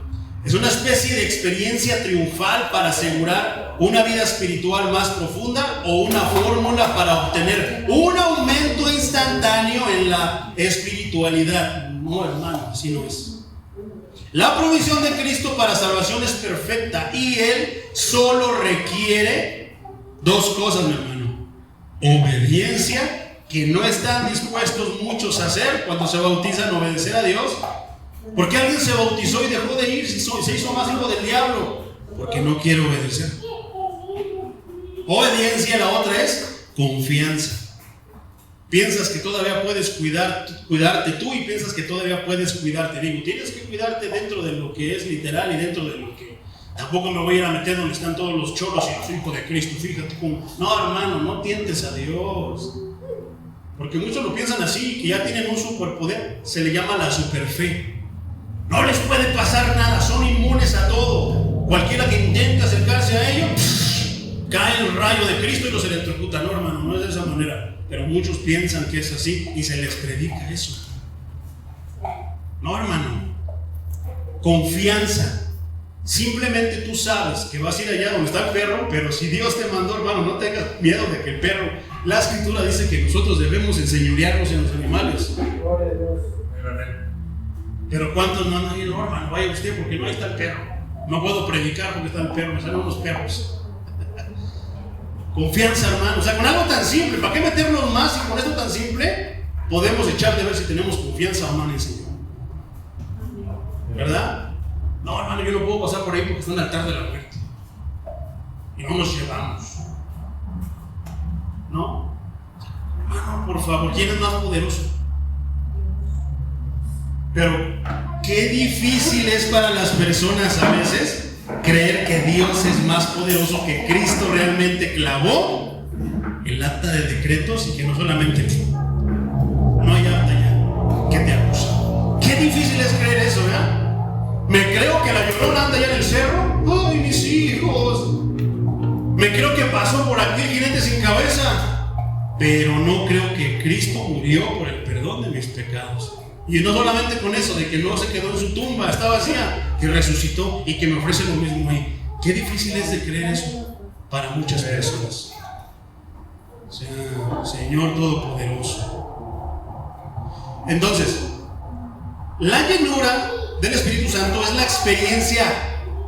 Es una especie de experiencia triunfal para asegurar una vida espiritual más profunda, o una fórmula para obtener un aumento instantáneo en la espiritualidad. No, hermano, así no es. La provisión de Cristo para salvación es perfecta, y Él solo requiere dos cosas, mi hermano: obediencia, que no están dispuestos muchos a hacer cuando se bautizan, obedecer a Dios. ¿Por qué alguien se bautizó y dejó de ir, se hizo más hijo del diablo? Porque no quiere obedecer. Obediencia. La otra es confianza. Piensas que todavía puedes cuidarte tú, y piensas que todavía puedes cuidarte. Digo, tienes que cuidarte dentro de lo que es literal y dentro de lo que... Tampoco me voy a ir a meter donde están todos los cholos y los hijos de Cristo. Fíjate cómo... No, hermano, no tientes a Dios. Porque muchos lo piensan así, que ya tienen un superpoder. Se le llama la superfe. No les puede pasar nada, son inmunes a todo. Cualquiera que intente acercarse a ellos, cae el rayo de Cristo y los electrocuta. No, hermano, no es de esa manera. Pero muchos piensan que es así y se les predica eso. No, hermano. Confianza. Simplemente tú sabes que vas a ir allá donde está el perro, pero si Dios te mandó, hermano, no tengas miedo de que el perro... La Escritura dice que nosotros debemos enseñorearnos en los animales. Pero ¿cuántos no han ido? No, hermano, vaya usted porque no, ahí está el perro. No puedo predicar porque está el perro, me salen unos perros. Confianza, hermano. O sea, con algo tan simple, ¿para qué meternos más? Y con esto tan simple podemos echar de ver si tenemos confianza o no en el Señor. ¿Verdad? No, hermano, yo no puedo pasar por ahí porque está en el altar de la muerte. Y no nos llevamos. ¿No? Hermano, por favor, ¿quién es más poderoso? Pero qué difícil es para las personas a veces creer que Dios es más poderoso, que Cristo realmente clavó el acta de decretos y que no solamente no hay acta ya, que te acusa. Qué difícil es creer eso, ¿verdad? Me creo que la Llorona anda allá en el cerro. ¡Ay, mis hijos! Me creo que pasó por aquí el jinete sin cabeza. Pero no creo que Cristo murió por el perdón de mis pecados. Y no solamente con eso, de que no se quedó en su tumba, está vacía, que resucitó y que me ofrece lo mismo ahí. Qué difícil es de creer eso para muchas personas. O sea, Señor Todopoderoso. Entonces, la llenura del Espíritu Santo es la experiencia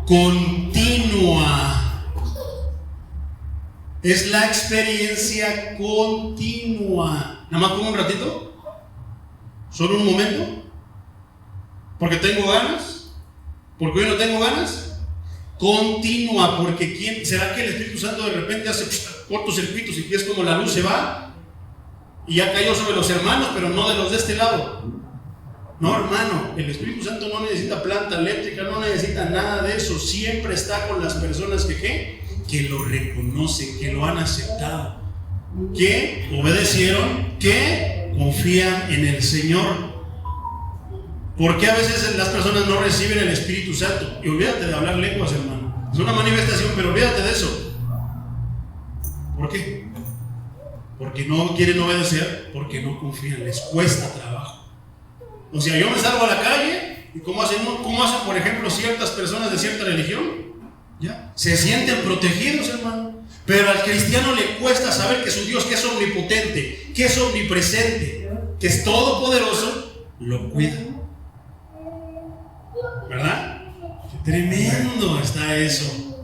continua. Es la experiencia continua. Nada más como un ratito. ¿Solo un momento? ¿Porque tengo ganas? ¿Porque hoy no tengo ganas? Continua, porque ¿será que el Espíritu Santo de repente hace cortocircuitos y es como la luz se va y ya cayó sobre los hermanos, pero no de los de este lado? No, hermano, el Espíritu Santo no necesita planta eléctrica, no necesita nada de eso. Siempre está con las personas que lo reconocen, que lo han aceptado, que obedecieron, que confían en el Señor. ¿Por qué a veces las personas no reciben el Espíritu Santo? Y olvídate de hablar lenguas, hermano. Es una manifestación, pero olvídate de eso. ¿Por qué? Porque no quieren obedecer, porque no confían, les cuesta trabajo. O sea, yo me salgo a la calle y ¿cómo hacen, por ejemplo, ciertas personas de cierta religión? ¿Ya? Se sienten protegidos, hermano. Pero al cristiano le cuesta saber que su Dios, que es omnipotente, que es omnipresente, que es todopoderoso, lo cuida. ¿Verdad? Qué tremendo está eso.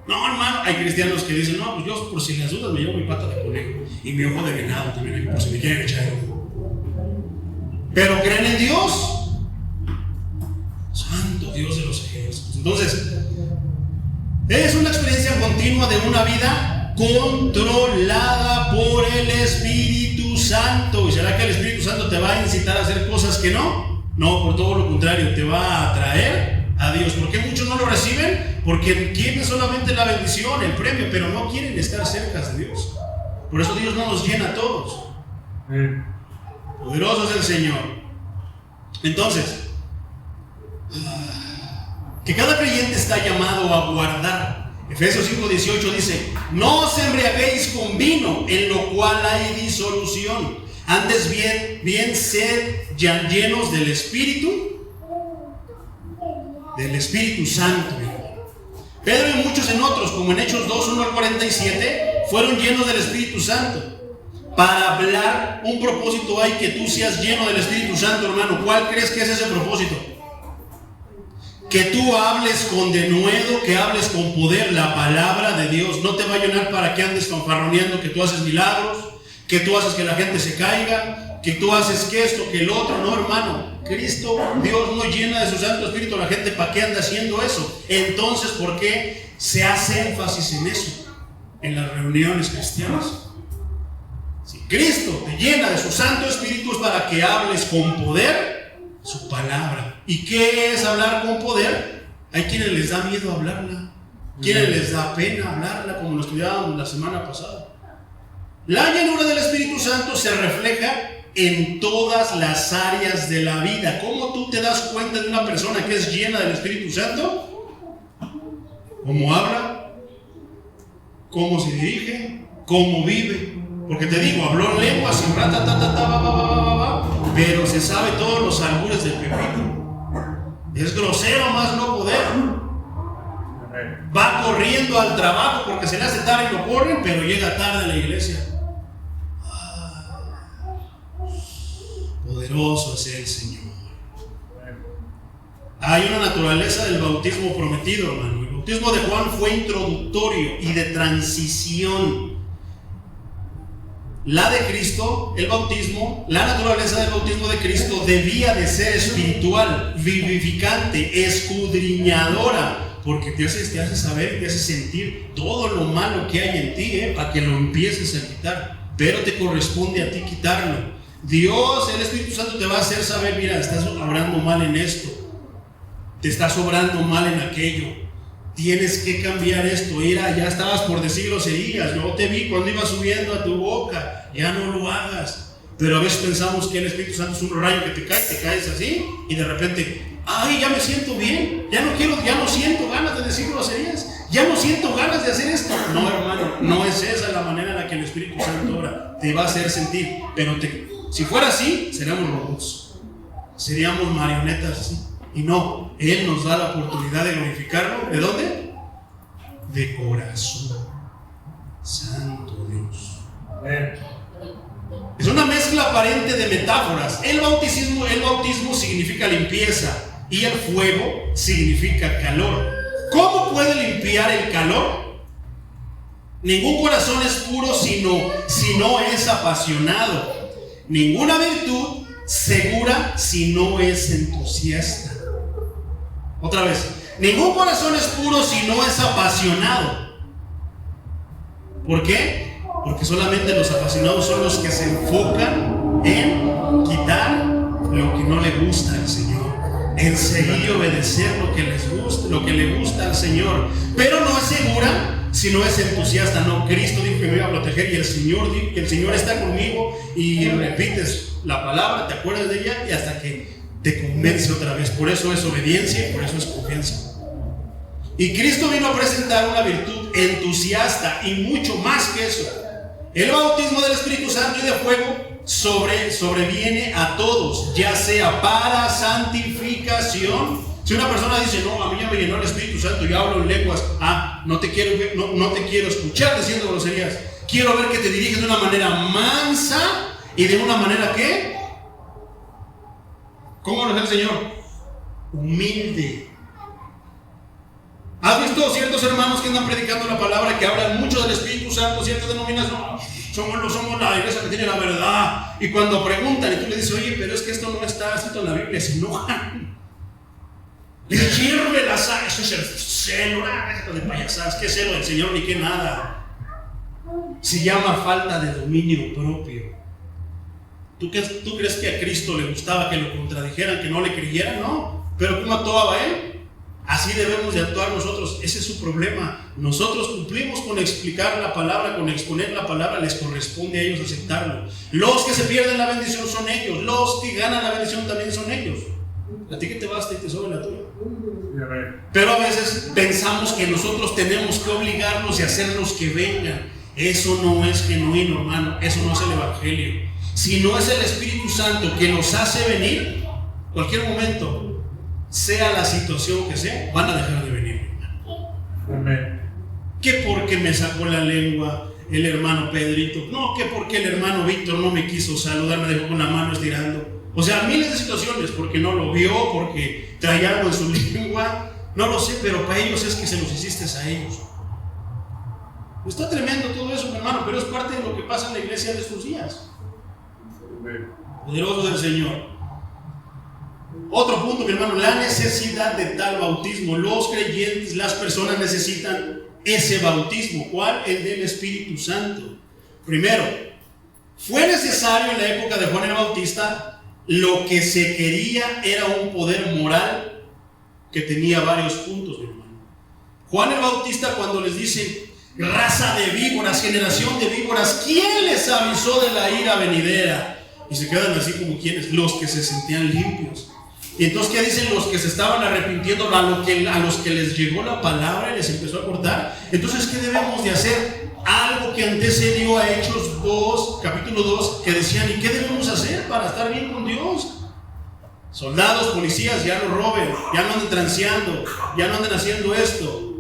No, hermano, hay cristianos que dicen: no, pues yo por si las dudas me llevo mi pata de conejo y mi ojo de venado también, por si me quieren echar el ojo. Pero creen en Dios. Santo Dios de los ejércitos. Entonces, es una experiencia continua de una vida controlada por el Espíritu Santo. ¿Y será que el Espíritu Santo te va a incitar a hacer cosas que no? No, por todo lo contrario, te va a atraer a a Dios. ¿Por qué muchos no lo reciben? Porque quieren solamente la bendición, el premio, pero no quieren estar cerca de Dios. Por eso Dios no nos llena a todos. Poderoso es el Señor. Entonces, que cada creyente está llamado a guardar. Efesios 5:18 dice: no os embriaguéis con vino, en lo cual hay disolución. Antes bien sed ya llenos del Espíritu Santo. Pedro y muchos en otros, como en Hechos 2:1-47, fueron llenos del Espíritu Santo. Para hablar, un propósito hay: que tú seas lleno del Espíritu Santo, hermano. ¿Cuál crees que es ese propósito? Que tú hables con denuedo, que hables con poder la palabra de Dios. No te va a llenar para que andes fanfarroneando que tú haces milagros, que tú haces que la gente se caiga, que tú haces que esto, que el otro. No, hermano. Cristo, Dios no llena de su Santo Espíritu a la gente. ¿Para qué anda haciendo eso? Entonces, ¿por qué se hace énfasis en eso en las reuniones cristianas? Si Cristo te llena de su Santo Espíritu, es para que hables con poder su palabra. ¿Y qué es hablar con poder? Hay quienes les da miedo hablarla, quienes les da pena hablarla, como lo estudiábamos la semana pasada. La llenura del Espíritu Santo se refleja en todas las áreas de la vida. ¿Cómo tú te das cuenta de una persona que es llena del Espíritu Santo? ¿Cómo habla? ¿Cómo se dirige? ¿Cómo vive? Porque te digo, habló en lenguas, pero se sabe todos los albures del pepino. Es grosero más no poder. Va corriendo al trabajo porque se le hace tarde y lo corren, pero llega tarde a la iglesia. Poderoso es el Señor. Hay una naturaleza del bautismo prometido, hermano. El bautismo de Juan fue introductorio y de transición. La de Cristo, el bautismo, la naturaleza del bautismo de Cristo debía de ser espiritual, vivificante, escudriñadora, porque te hace saber, te hace sentir todo lo malo que hay en ti, para que lo empieces a quitar. Pero te corresponde a ti quitarlo. Dios, el Espíritu Santo, te va a hacer saber: mira, estás obrando mal en esto, te estás obrando mal en aquello. Tienes que cambiar esto. Mira, ya estabas por decir groserías. Yo te vi cuando iba subiendo a tu boca. Ya no lo hagas. Pero a veces pensamos que el Espíritu Santo es un rayo que te caes así y de repente, ay, ya me siento bien. Ya no siento ganas de decir groserías. Ya no siento ganas de hacer esto. No, hermano, no es esa la manera en la que el Espíritu Santo obra. Te va a hacer sentir. Pero si fuera así, seríamos robots. Seríamos marionetas así. Y no, Él nos da la oportunidad de glorificarlo. ¿De dónde? De corazón. Santo Dios. Es una mezcla aparente de metáforas. El bautismo significa limpieza y el fuego significa calor. ¿Cómo puede limpiar el calor? Ningún corazón es puro si no es apasionado. Ninguna virtud segura si no es entusiasta. Otra vez, ningún corazón es puro si no es apasionado. ¿Por qué? Porque solamente los apasionados son los que se enfocan en quitar lo que no le gusta al Señor, en seguir y obedecer lo que le gusta al Señor. Pero no es segura si no es entusiasta. No, Cristo dijo que me iba a proteger, y el Señor dijo que el Señor está conmigo, y repites la palabra, te acuerdas de ella y hasta que te convence otra vez. Por eso es obediencia y por eso es confianza. Y Cristo vino a presentar una virtud entusiasta y mucho más que eso. El bautismo del Espíritu Santo y de fuego sobreviene a todos, ya sea para santificación. Si una persona dice: no, a mí ya me llenó el Espíritu Santo, yo hablo en lenguas, no te quiero escuchar diciendo groserías. Quiero ver que te diriges de una manera mansa y de una manera ¿qué? ¿Cómo nos dice el Señor? Humilde. ¿Has visto ciertos hermanos que andan predicando la palabra, que hablan mucho del Espíritu Santo, ciertas denominaciones? Somos la iglesia que tiene la verdad. Y cuando preguntan y tú le dices: oye, pero es que esto no está escrito en la Biblia, se enojan. Les hierve la sangre. Eso es el celo. Déjate de payasadas. ¿Qué celo del Señor ni qué nada? Se llama falta de dominio propio. ¿Tú crees que a Cristo le gustaba que lo contradijeran, que no le creyeran? No. ¿Pero cómo actuaba Él? Así debemos de actuar nosotros. Ese es su problema. Nosotros cumplimos con explicar la palabra, con exponer la palabra. Les corresponde a ellos aceptarlo. Los que se pierden la bendición son ellos. Los que ganan la bendición también son ellos. A ti que te basta y te sobra la tuya. Pero a veces pensamos que nosotros tenemos que obligarlos y hacerlos que vengan. Eso no es genuino, hermano. Eso no es el evangelio. Si no es el Espíritu Santo que nos hace venir, cualquier momento, sea la situación que sea, van a dejar de venir, hermano. Amén. Que porque me sacó la lengua el hermano Pedrito, no, que porque el hermano Víctor no me quiso saludar, me dejó con la mano estirando. O sea, miles de situaciones, porque no lo vio, porque traía algo en su lengua, no lo sé, pero para ellos es que se los hiciste a ellos. Está tremendo todo eso, mi hermano, pero es parte de lo que pasa en la iglesia de estos días. Poderoso del Señor. Otro punto, mi hermano, la necesidad de tal bautismo. Los creyentes, las personas necesitan ese bautismo. ¿Cuál? El del Espíritu Santo. Primero, fue necesario en la época de Juan el Bautista. Lo que se quería era un poder moral que tenía varios puntos, mi hermano. Juan el Bautista, cuando les dice raza de víboras, generación de víboras, ¿quién les avisó de la ira venidera? Y se quedan así como quienes, los que se sentían limpios. Y entonces, ¿qué dicen los que se estaban arrepintiendo? A los que les llegó la palabra y les empezó a cortar. Entonces, ¿qué debemos de hacer? Algo que antecedió a Hechos 2, capítulo 2, que decían, ¿y qué debemos hacer para estar bien con Dios? Soldados, policías, ya no roben, ya no anden transeando, ya no anden haciendo esto.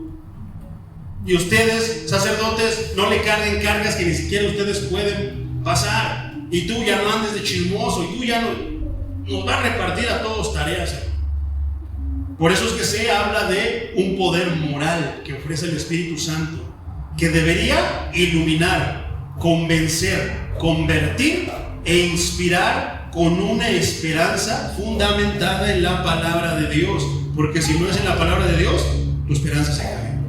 Y ustedes, sacerdotes, no le carguen cargas que ni siquiera ustedes pueden pasar. Y tú ya no andes de chismoso, y tú ya no... Nos va a repartir a todos tareas. Por eso es que se habla de un poder moral que ofrece el Espíritu Santo, que debería iluminar, convencer, convertir e inspirar con una esperanza fundamentada en la palabra de Dios. Porque si no es en la palabra de Dios, tu esperanza se cae.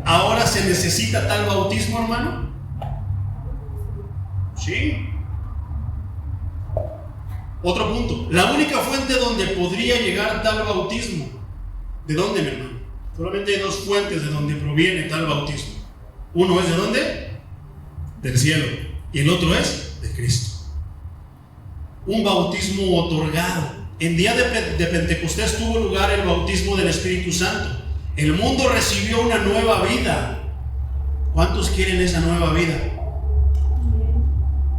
Ahora se necesita tal bautismo, hermano. Sí. Otro punto, la única fuente donde podría llegar tal bautismo. ¿De dónde, mi hermano? Solamente hay dos fuentes de donde proviene tal bautismo. Uno es de dónde? Del cielo. Y el otro es de Cristo. Un bautismo otorgado. En día de Pentecostés tuvo lugar el bautismo del Espíritu Santo. El mundo recibió una nueva vida. ¿Cuántos quieren esa nueva vida?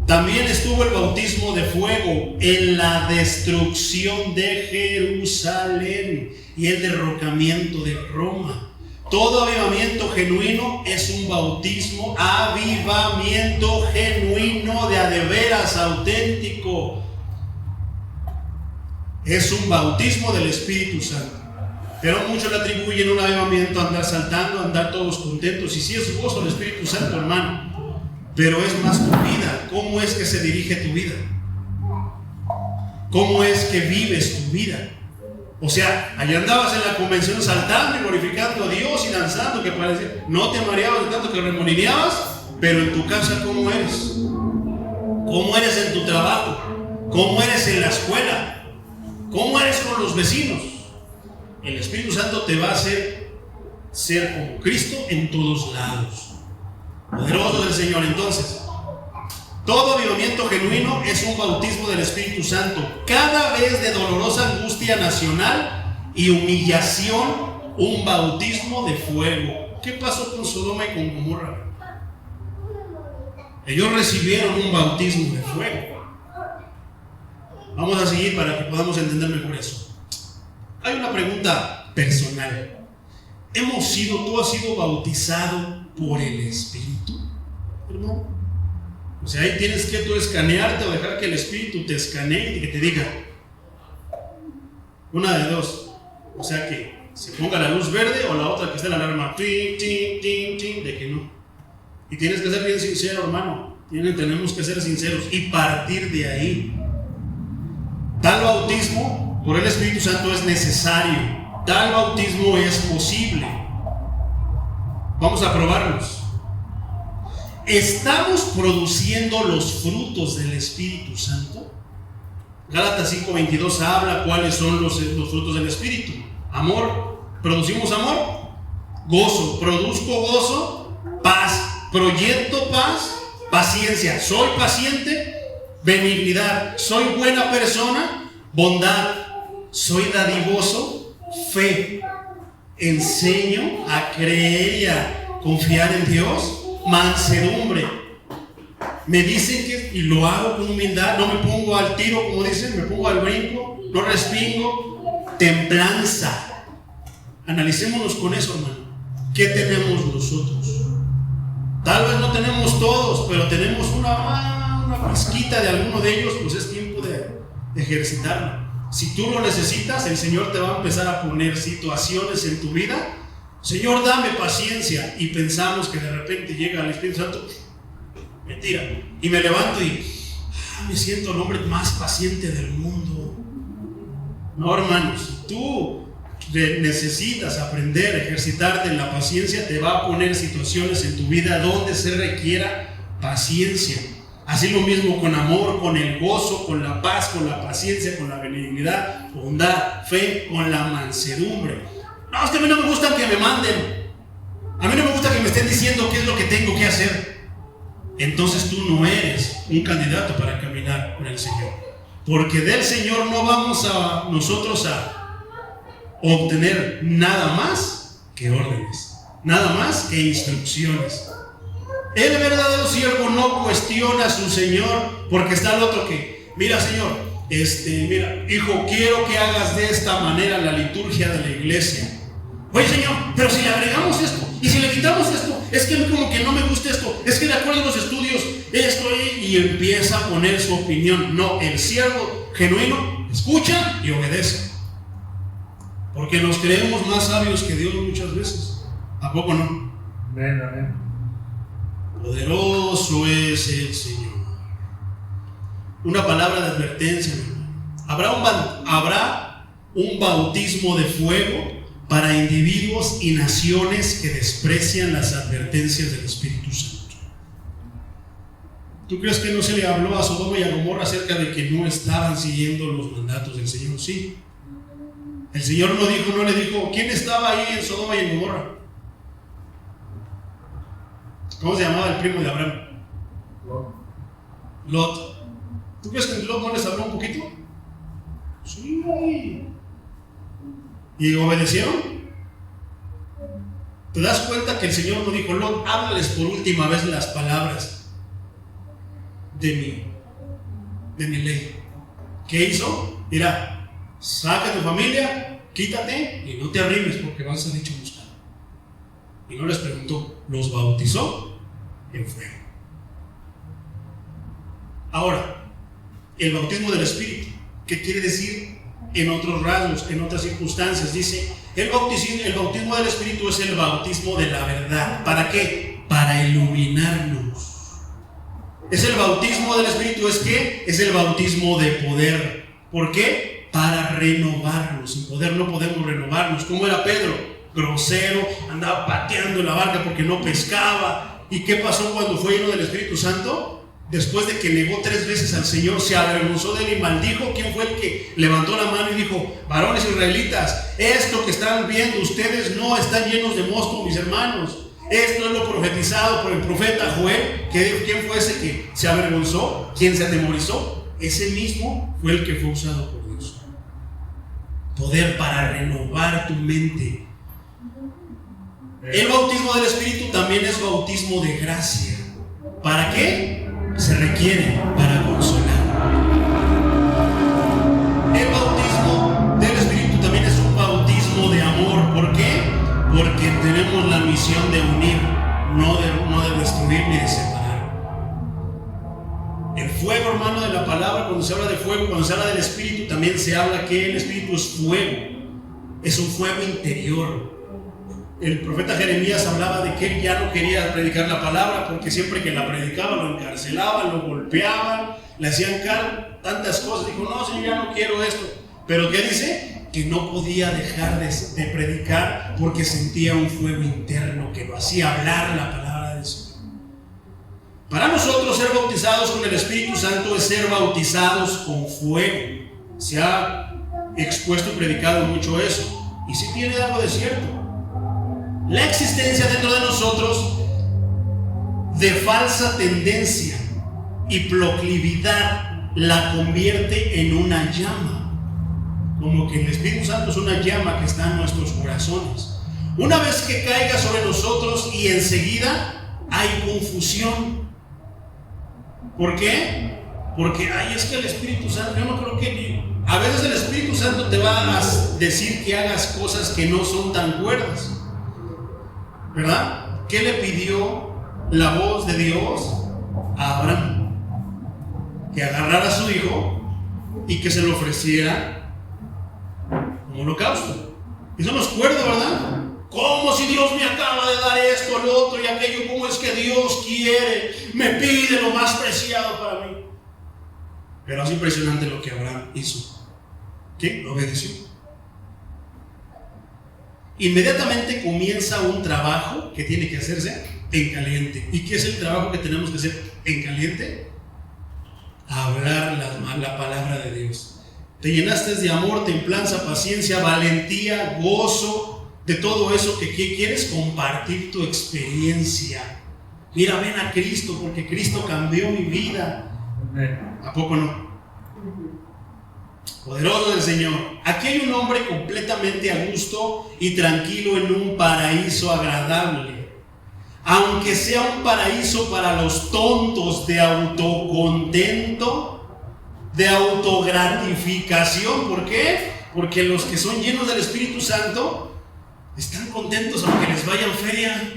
También estuvo el bautismo de fuego en la destrucción de Jerusalén y el derrocamiento de Roma. Todo avivamiento genuino es un bautismo, avivamiento genuino de veras auténtico. Es un bautismo del Espíritu Santo. Pero muchos le atribuyen un avivamiento a andar saltando, a andar todos contentos. Y sí es gozo del Espíritu Santo, hermano. Pero es más tu vida. ¿Cómo es que se dirige tu vida? ¿Cómo es que vives tu vida? O sea, allá andabas en la convención saltando y glorificando a Dios y danzando, que parecía, no te mareabas de tanto que remolineabas, pero en tu casa, ¿cómo eres? ¿Cómo eres en tu trabajo? ¿Cómo eres en la escuela? ¿Cómo eres con los vecinos? El Espíritu Santo te va a hacer ser como Cristo en todos lados. Poderoso del Señor. Entonces, todo avivamiento genuino es un bautismo del Espíritu Santo, cada vez de dolorosa angustia nacional y humillación, un bautismo de fuego. ¿Qué pasó con Sodoma y con Gomorra? Ellos recibieron un bautismo de fuego. Vamos a seguir para que podamos entender mejor eso. Hay una pregunta personal. ¿Tú has sido bautizado por el Espíritu, hermano? O sea, ahí tienes que tú escanearte o dejar que el Espíritu te escanee y que te diga una de dos. O sea, que se ponga la luz verde o la otra que esté la alarma tin, tin, tin, tin, de que no. Y tienes que ser bien sincero, hermano. Tenemos que ser sinceros y partir de ahí. Tal bautismo por el Espíritu Santo es necesario. Tal bautismo es posible. Vamos a probarlos. ¿Estamos produciendo los frutos del Espíritu Santo? Gálatas 5:22 habla cuáles son los frutos del Espíritu. Amor, producimos amor, gozo, produzco gozo, paz, proyecto paz, paciencia, soy paciente, benignidad, soy buena persona, bondad, soy dadivoso, fe, enseño a creer y a confiar en Dios, mansedumbre. Me dicen que, y lo hago con humildad, no me pongo al tiro, como dicen, me pongo al brinco, no respingo, templanza. Analicémonos con eso, hermano. ¿Qué tenemos nosotros? Tal vez no tenemos todos, pero tenemos una pizquita de alguno de ellos, pues es tiempo de ejercitarlo. Si tú lo necesitas, el Señor te va a empezar a poner situaciones en tu vida. Señor, dame paciencia. Y pensamos que de repente llega el Espíritu Santo. Mentira. Y me levanto y me siento el hombre más paciente del mundo. No, hermanos, tú necesitas aprender, ejercitarte en la paciencia. Te va a poner situaciones en tu vida donde se requiera paciencia. Así lo mismo con amor, con el gozo, con la paz, con la paciencia, con la benignidad, bondad, fe, con la mansedumbre. No, es que a mí no me gusta que me manden. A mí no me gusta que me estén diciendo qué es lo que tengo que hacer. Entonces tú no eres un candidato para caminar con el Señor. Porque del Señor no vamos a nosotros a obtener nada más que órdenes, nada más que instrucciones. El verdadero siervo no cuestiona a su Señor, porque está el otro que, mira Señor, mira, hijo, quiero que hagas de esta manera la liturgia de la iglesia. Oye Señor, pero si le agregamos esto, y si le quitamos esto, es que como que no me gusta esto, es que de acuerdo a los estudios, esto, y empieza a poner su opinión. No, el siervo genuino escucha y obedece. Porque nos creemos más sabios que Dios muchas veces. ¿A poco no? Amén, amén. Poderoso es el Señor. Una palabra de advertencia, habrá un bautismo de fuego para individuos y naciones que desprecian las advertencias del Espíritu Santo. ¿Tú crees que no se le habló a Sodoma y a Gomorra acerca de que no estaban siguiendo los mandatos del Señor? Sí. El Señor no le dijo, ¿quién estaba ahí en Sodoma y en Gomorra? ¿Cómo se llamaba el primo de Abraham? Lot. ¿Tú crees que Lot no les habló un poquito? Sí. ¿Y obedecieron? ¿Te das cuenta que el Señor no dijo, Lot, háblales por última vez las palabras de mi ley? ¿Qué hizo? Mira, saca a tu familia, quítate y no te arrimes porque vas a dicho buscar. Y no les preguntó, los bautizó en fuego. Ahora, el bautismo del Espíritu, ¿qué quiere decir? En otros rasgos, en otras circunstancias, dice, el bautismo del Espíritu es el bautismo de la verdad. ¿Para qué? Para iluminarnos. Es el bautismo del Espíritu, ¿es qué? Es el bautismo de poder. ¿Por qué? Para renovarnos. Sin poder no podemos renovarnos. ¿Cómo era Pedro? Grosero, andaba pateando la barca porque no pescaba. ¿Y qué pasó cuando fue lleno del Espíritu Santo? Después de que negó 3 veces al Señor, se avergonzó de él y maldijo. ¿Quién fue el que levantó la mano y dijo, varones israelitas, esto que están viendo ustedes no están llenos de mosto, mis hermanos? Esto es lo profetizado por el profeta Joel. ¿Quién fue ese que se avergonzó? ¿Quién se atemorizó? Ese mismo fue el que fue usado por Dios. Poder para renovar tu mente. El bautismo del Espíritu también es bautismo de gracia. ¿Para qué? Se requiere para consolar. El bautismo del Espíritu también es un bautismo de amor. ¿Por qué? Porque tenemos la misión de unir, no de destruir ni de separar. El fuego, hermano, de la palabra, cuando se habla de fuego, cuando se habla del Espíritu, también se habla que el Espíritu es fuego. Es un fuego interior. El profeta Jeremías hablaba de que él ya no quería predicar la palabra porque siempre que la predicaba lo encarcelaban, lo golpeaban, le hacían tantas cosas. Dijo, no, Señor, ya no quiero esto. Pero ¿qué dice? Que no podía dejar de predicar porque sentía un fuego interno que lo hacía hablar la palabra de Dios. Para nosotros ser bautizados con el Espíritu Santo es ser bautizados con fuego. Se ha expuesto y predicado mucho eso. Y sí tiene algo de cierto. La existencia dentro de nosotros de falsa tendencia y proclividad la convierte en una llama. Como que el Espíritu Santo es una llama que está en nuestros corazones. Una vez que caiga sobre nosotros y enseguida hay confusión. ¿Por qué? Porque es que el Espíritu Santo, yo no creo que a veces el Espíritu Santo te va a decir que hagas cosas que no son tan cuerdas, ¿verdad? ¿Qué le pidió la voz de Dios a Abraham? Que agarrara a su hijo y que se lo ofreciera como holocausto. Eso no es cuerdo, ¿verdad? Como si Dios me acaba de dar esto, lo otro y aquello. ¿Cómo es que Dios quiere? Me pide lo más preciado para mí. Pero es impresionante lo que Abraham hizo. ¿Qué? Lo obedeció. Inmediatamente comienza un trabajo que tiene que hacerse en caliente. ¿Y qué es el trabajo que tenemos que hacer en caliente? Hablar la palabra de Dios. Te llenaste de amor, templanza, paciencia, valentía, gozo, de todo eso que quieres compartir tu experiencia. Mira, ven a Cristo porque Cristo cambió mi vida. ¿A poco no? Poderoso del Señor. Aquí hay un hombre completamente a gusto y tranquilo en un paraíso agradable. Aunque sea un paraíso para los tontos de autocontento, de autogratificación. ¿Por qué? Porque los que son llenos del Espíritu Santo están contentos aunque les vaya en feria.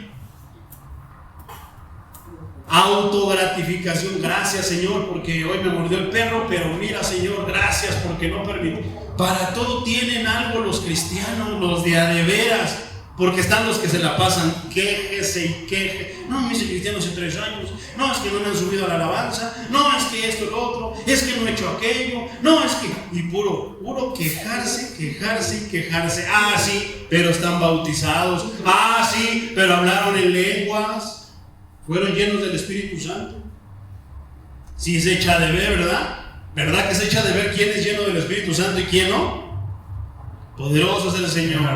Autogratificación. Gracias, Señor, porque hoy me mordió el perro, pero mira, Señor, gracias porque no permitió. Para todo tienen algo los cristianos, los de a de veras, porque están los que se la pasan quéjese y queje. No, me hice cristiano hace 3 años. No, es que no me han subido a la alabanza. No, es que esto, lo otro. Es que no he hecho aquello. No, es que... Y puro quejarse. Ah, sí, pero están bautizados. Ah, sí, pero hablaron en lenguas. Fueron llenos del Espíritu Santo. Sí se echa de ver, ¿verdad? ¿Verdad que se echa de ver quién es lleno del Espíritu Santo y quién no? Poderoso es el Señor.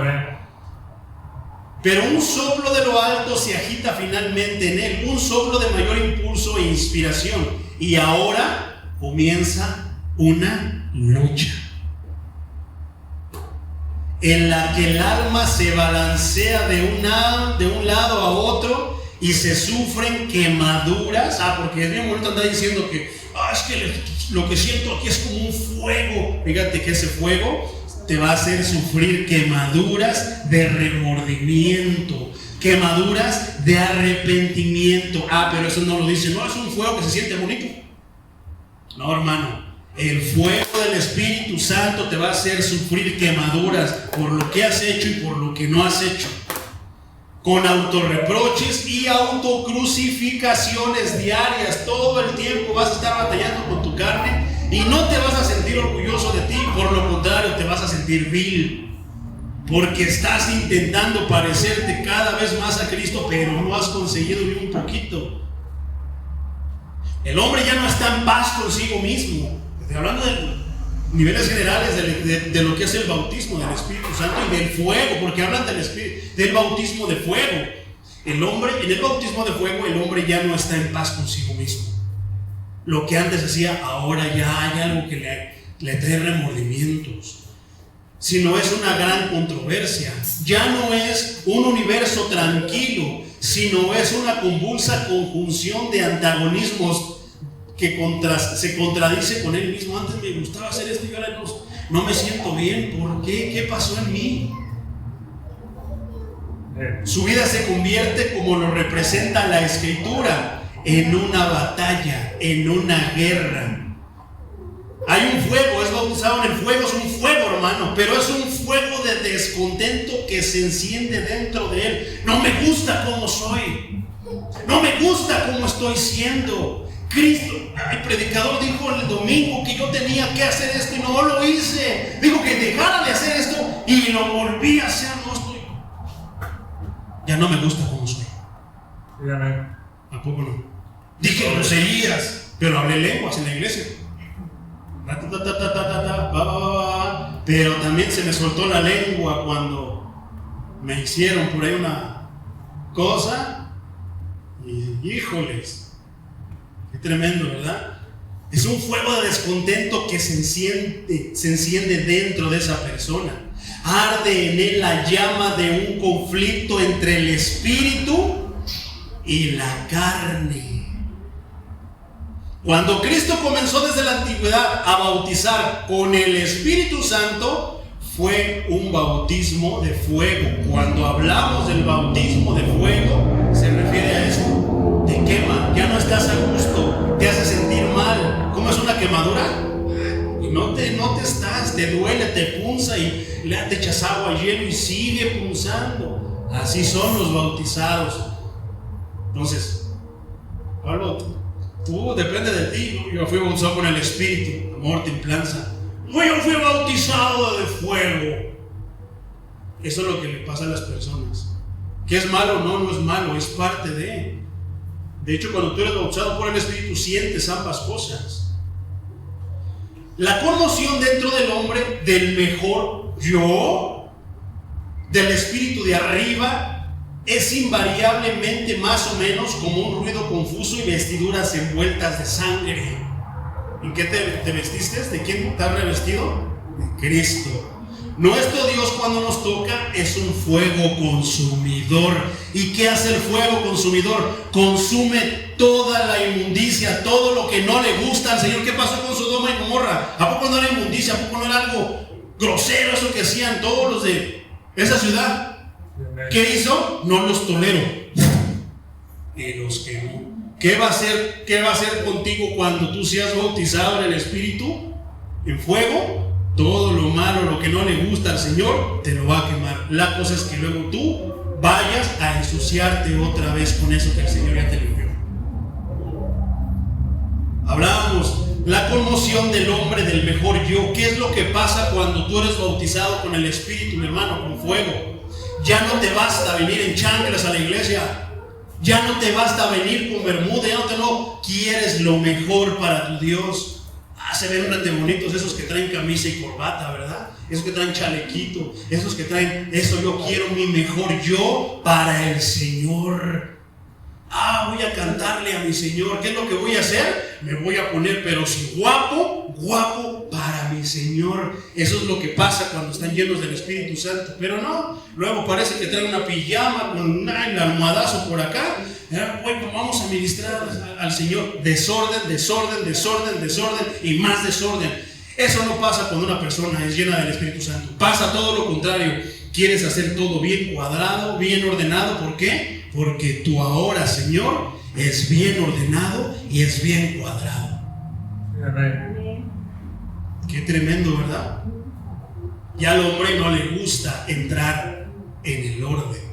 Pero un soplo de lo alto se agita finalmente en él, un soplo de mayor impulso e inspiración. Y ahora comienza una lucha en la que el alma se balancea de un lado a otro y se sufren quemaduras. Porque es bien bonito andar diciendo que es que lo que siento aquí es como un fuego. Fíjate que ese fuego te va a hacer sufrir quemaduras de remordimiento, quemaduras de arrepentimiento. Pero eso no lo dice. No es un fuego que se siente bonito. No, hermano. El fuego del Espíritu Santo te va a hacer sufrir quemaduras por lo que has hecho y por lo que no has hecho. Con autorreproches y autocrucificaciones diarias. Todo el tiempo vas a estar batallando con tu carne. Y no te vas a sentir orgulloso de ti, por lo contrario, te vas a sentir vil. Porque estás intentando parecerte cada vez más a Cristo, pero no has conseguido ni un poquito. El hombre ya no está en paz consigo mismo. Estoy hablando de niveles generales de lo que es el bautismo del Espíritu Santo y del fuego, porque hablan del bautismo de fuego. El hombre, en el bautismo de fuego, el hombre ya no está en paz consigo mismo. Lo que antes hacía, ahora ya hay algo que le trae remordimientos. Sino es una gran controversia. Ya no es un universo tranquilo, sino es una convulsa conjunción de antagonismos que se contradice con él mismo. Antes me gustaba hacer esto y ahora no me siento bien. ¿Por qué? ¿Qué pasó en mí? Su vida se convierte, como lo representa la Escritura, en una batalla, en una guerra. Hay un fuego, es bautizado en el fuego, es un fuego, hermano, pero es un fuego de descontento que se enciende dentro de él. No me gusta cómo soy, no me gusta cómo estoy siendo. Cristo, el predicador dijo el domingo que yo tenía que hacer esto y no lo hice. Dijo que dejara de hacer esto y lo volví a hacer. Ya no me gusta cómo soy. ¿A poco no? Dije groserías, pero hablé lenguas en la iglesia. Pero también se me soltó la lengua cuando me hicieron por ahí una cosa. Y híjoles, qué tremendo, ¿verdad? Es un fuego de descontento que se enciende dentro de esa persona. Arde en él la llama de un conflicto entre el espíritu y la carne. Cuando Cristo comenzó desde la antigüedad a bautizar con el Espíritu Santo, fue un bautismo de fuego. Cuando hablamos del bautismo de fuego, se refiere a esto. Te quema, ya no estás a gusto, te hace sentir mal. ¿Cómo es una quemadura? No te estás, te duele, te punza y te echas agua, hielo y sigue punzando. Así son los bautizados. Entonces, Pablo, tú depende de ti, ¿no? Yo fui bautizado con el Espíritu, amor, templanza. No, yo fui bautizado de fuego. Eso es lo que le pasa a las personas. ¿Que es malo? No, no es malo, es parte de. De hecho, cuando tú eres bautizado por el Espíritu, sientes ambas cosas. La conmoción dentro del hombre del mejor yo, del espíritu de arriba, es invariablemente más o menos como un ruido confuso y vestiduras envueltas de sangre. ¿En qué te vestiste? ¿De quién estás revestido? De Cristo. Nuestro Dios, cuando nos toca, es un fuego consumidor. ¿Y qué hace el fuego consumidor? Consume toda la inmundicia, todo lo que no le gusta al Señor. ¿Qué pasó con Sodoma y Gomorra? ¿A poco no era inmundicia? ¿A poco no era algo grosero eso que hacían todos los de esa ciudad? ¿Qué hizo? No los tolero y los quemó. ¿Qué va a hacer contigo cuando tú seas bautizado en el Espíritu? En fuego. Todo lo malo, lo que no le gusta al Señor, te lo va a quemar. La cosa es que luego tú vayas a ensuciarte otra vez con eso que el Señor ya te limpió. Hablábamos la conmoción del hombre del mejor yo. ¿Qué es lo que pasa cuando tú eres bautizado con el Espíritu, mi hermano, con fuego? Ya no te basta venir en chanclas a la iglesia. Ya no te basta venir con bermuda. Ya no quieres lo mejor para tu Dios. Se ven bastante bonitos esos que traen camisa y corbata, ¿verdad? Esos que traen chalequito, esos que traen eso. Yo quiero mi mejor yo para el Señor. Voy a cantarle a mi Señor. ¿Qué es lo que voy a hacer? Me voy a poner, pero si guapo para mi Señor. Eso es lo que pasa cuando están llenos del Espíritu Santo. Pero no, luego parece que traen una pijama con un almohadazo por acá. Bueno, vamos a ministrar al Señor. Desorden y más desorden. Eso no pasa cuando una persona es llena del Espíritu Santo. Pasa todo lo contrario. Quieres hacer todo bien cuadrado, bien ordenado. ¿Por qué? Porque tú ahora, Señor, es bien ordenado y es bien cuadrado. Amén. Qué tremendo, ¿verdad? Ya al hombre no le gusta entrar en el orden.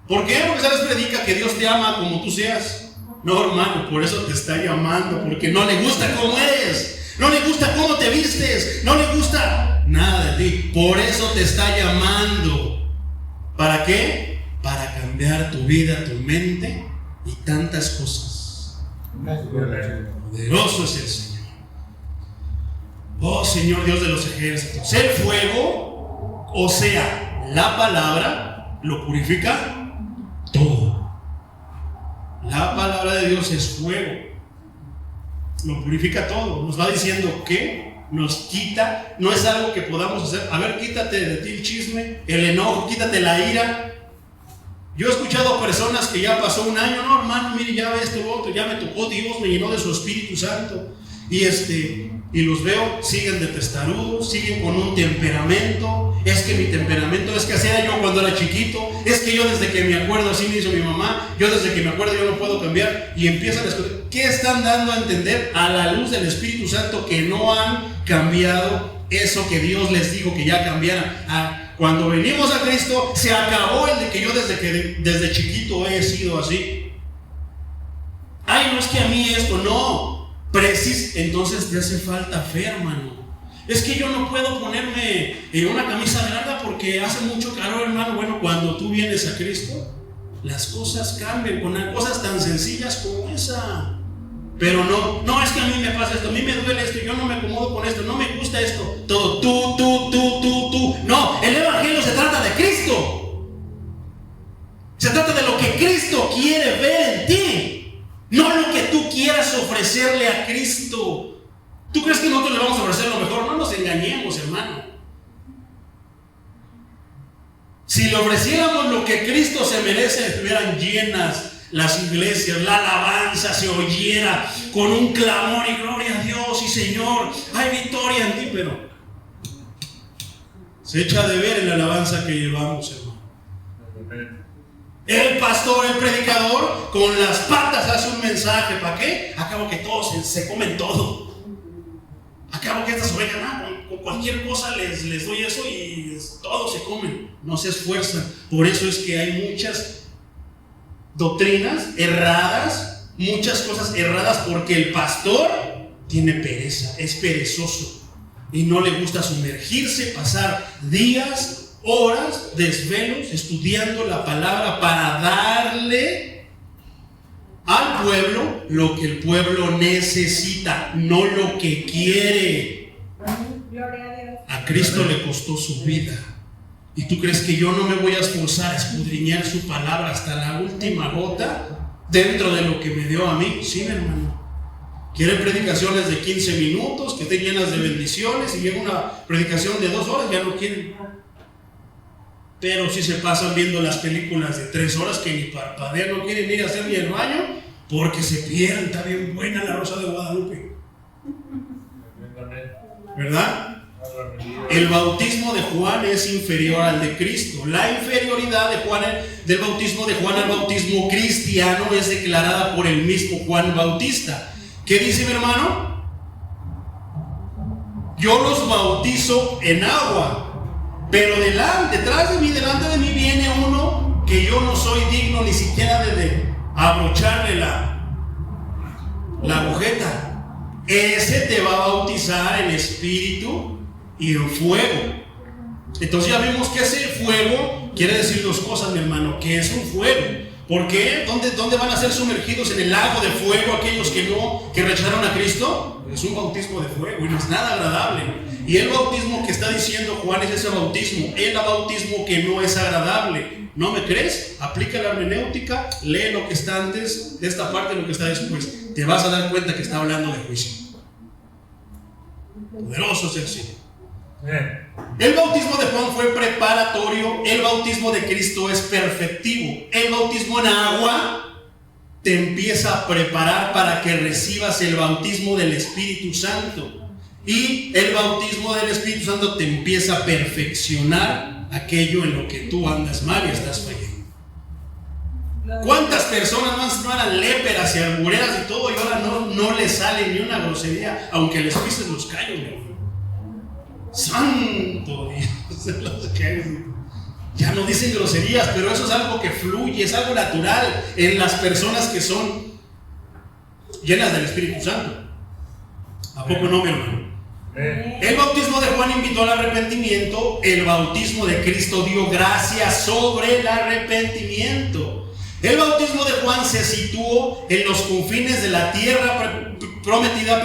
¿Por qué? Porque se les predica que Dios te ama como tú seas. No, hermano, por eso te está llamando, porque no le gusta cómo eres, no le gusta cómo te vistes, no le gusta nada de ti. Por eso te está llamando. ¿Para qué? Para cambiar tu vida, tu mente y tantas cosas. Poderoso es el Señor. Oh Señor Dios de los ejércitos. El fuego, o sea, la palabra, lo purifica todo. La palabra de Dios es fuego, lo purifica todo. Nos va diciendo que nos quita, no es algo que podamos hacer. A ver, quítate de ti el chisme, el enojo, quítate la ira. Yo he escuchado a personas que ya pasó un año, no hermano, mire, ya esto, lo otro, ya me tocó, Dios me llenó de su Espíritu Santo. Y los veo, siguen de testarudos, siguen con un temperamento. Es que mi temperamento, es que así era yo cuando era chiquito. Es que yo desde que me acuerdo, así me hizo mi mamá. Yo desde que me acuerdo, yo no puedo cambiar. Y empiezan a escuchar. ¿Qué están dando a entender a la luz del Espíritu Santo? Que no han cambiado eso que Dios les dijo que ya cambiaran. Cuando venimos a Cristo, se acabó el de que yo desde chiquito he sido así. Ay, no es que a mí esto, no. Entonces te hace falta fe, hermano. Es que yo no puedo ponerme una camisa larga porque hace mucho calor, hermano. Bueno, cuando tú vienes a Cristo, las cosas cambian con cosas tan sencillas como esa. Pero no, es que a mí me pasa esto, a mí me duele esto, yo no me acomodo con esto, no me gusta esto. Todo tú. No, el evangelio se trata de Cristo. Se trata de lo que Cristo quiere ver en ti, no lo que tú quieras ofrecerle a Cristo. ¿Tú crees que nosotros le vamos a ofrecer lo mejor? No nos engañemos, hermano. Si le ofreciéramos lo que Cristo se merece, estuvieran llenas las iglesias, la alabanza se oyera con un clamor y gloria a Dios y Señor, hay victoria en ti, pero se echa de ver en la alabanza que llevamos, hermano. El pastor, el predicador, con las patas hace un mensaje. ¿Para qué? Acabo que todos se comen todo. Acabo que estas ovejas, con cualquier cosa les doy eso y todos se comen. No se esfuerzan. Por eso es que hay muchas doctrinas erradas, muchas cosas erradas, porque el pastor tiene pereza, es perezoso y no le gusta sumergirse, pasar días, horas, desvelos estudiando la palabra para darle al pueblo lo que el pueblo necesita, no lo que quiere. Gloria a Dios. A Cristo le costó su vida. ¿Y tú crees que yo no me voy a esforzar a escudriñar su palabra hasta la última gota dentro de lo que me dio a mí? Sí, hermano. Quieren predicaciones de 15 minutos que estén llenas de bendiciones, y llega una predicación de 2 horas, ya no quieren. Pero si se pasan viendo las películas de 3 horas que ni parpadean, no quieren ir a hacer ni el baño porque se pierden. Está bien buena la Rosa de Guadalupe, ¿verdad? El bautismo de Juan es inferior al de Cristo. La inferioridad del bautismo de Juan al bautismo cristiano es declarada por el mismo Juan Bautista. ¿Qué dice mi hermano? Yo los bautizo en agua, pero detrás de mí, delante de mí viene uno que yo no soy digno ni siquiera de abrocharle la agujeta. Ese te va a bautizar en espíritu y en fuego. Entonces ya vimos que ese fuego quiere decir 2 cosas, mi hermano. Que es un fuego. ¿Por qué? ¿Dónde van a ser sumergidos en el lago de fuego aquellos que rechazaron a Cristo? Es un bautismo de fuego y no es nada agradable. Y el bautismo que está diciendo Juan es ese bautismo, el bautismo que no es agradable. ¿No me crees? Aplica la hermenéutica, lee lo que está antes de esta parte y lo que está después. Te vas a dar cuenta que está hablando de juicio. Poderoso es el Señor. El bautismo de Juan fue preparatorio, el bautismo de Cristo es perfectivo. El bautismo en agua te empieza a preparar para que recibas el bautismo del Espíritu Santo, y el bautismo del Espíritu Santo te empieza a perfeccionar aquello en lo que tú andas mal y estás fallando. ¿Cuántas personas no eran léperas y albureras y todo, y ahora no les sale ni una grosería aunque les pises los callos, mi hermano? Santo Dios, ya no dicen groserías, pero eso es algo que fluye, es algo natural en las personas que son llenas del Espíritu Santo. ¿A poco no, mi hermano? El bautismo de Juan invitó al arrepentimiento, el bautismo de Cristo dio gracia sobre el arrepentimiento. El bautismo de Juan se situó en los confines de la tierra prometida,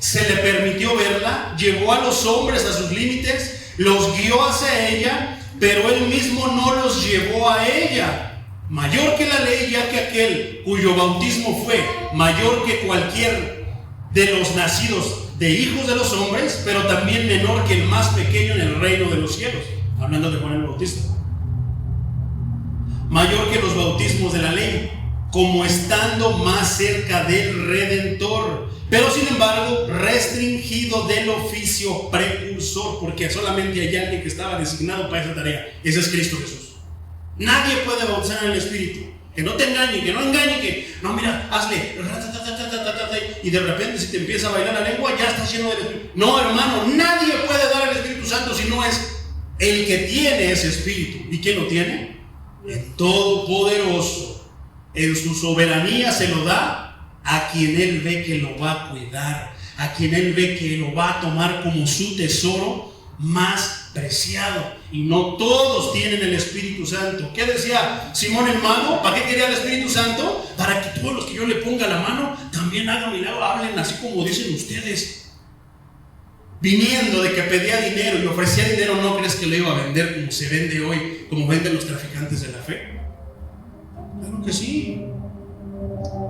se le permitió verla, llevó a los hombres a sus límites, los guió hacia ella, pero él mismo no los llevó a ella. Mayor que la ley, ya que aquel cuyo bautismo fue mayor que cualquier de los nacidos de hijos de los hombres, pero también menor que el más pequeño en el reino de los cielos. Hablando de Juan el Bautista. Mayor que los bautismos de la ley, como estando más cerca del Redentor, pero sin embargo restringido del oficio precursor, porque solamente hay alguien que estaba designado para esa tarea. Ese es Cristo Jesús. Nadie puede bautizar en el Espíritu. Que no te engañe, que no engañe, que no, mira, hazle, y de repente si te empieza a bailar la lengua ya estás lleno del Espíritu. No, hermano, nadie puede dar el Espíritu Santo si no es el que tiene ese Espíritu. ¿Y quién lo tiene? El Todopoderoso. En su soberanía se lo da a quien Él ve que lo va a cuidar, a quien Él ve que lo va a tomar como su tesoro más preciado. Y no todos tienen el Espíritu Santo. ¿Qué decía Simón el mago? ¿Para qué quería el Espíritu Santo? Para que todos los que yo le ponga la mano también también hagan milagros, hablen así como dicen ustedes. Viniendo de que pedía dinero y ofrecía dinero, ¿no crees que lo iba a vender como se vende hoy, como venden los traficantes de la fe? Claro que sí.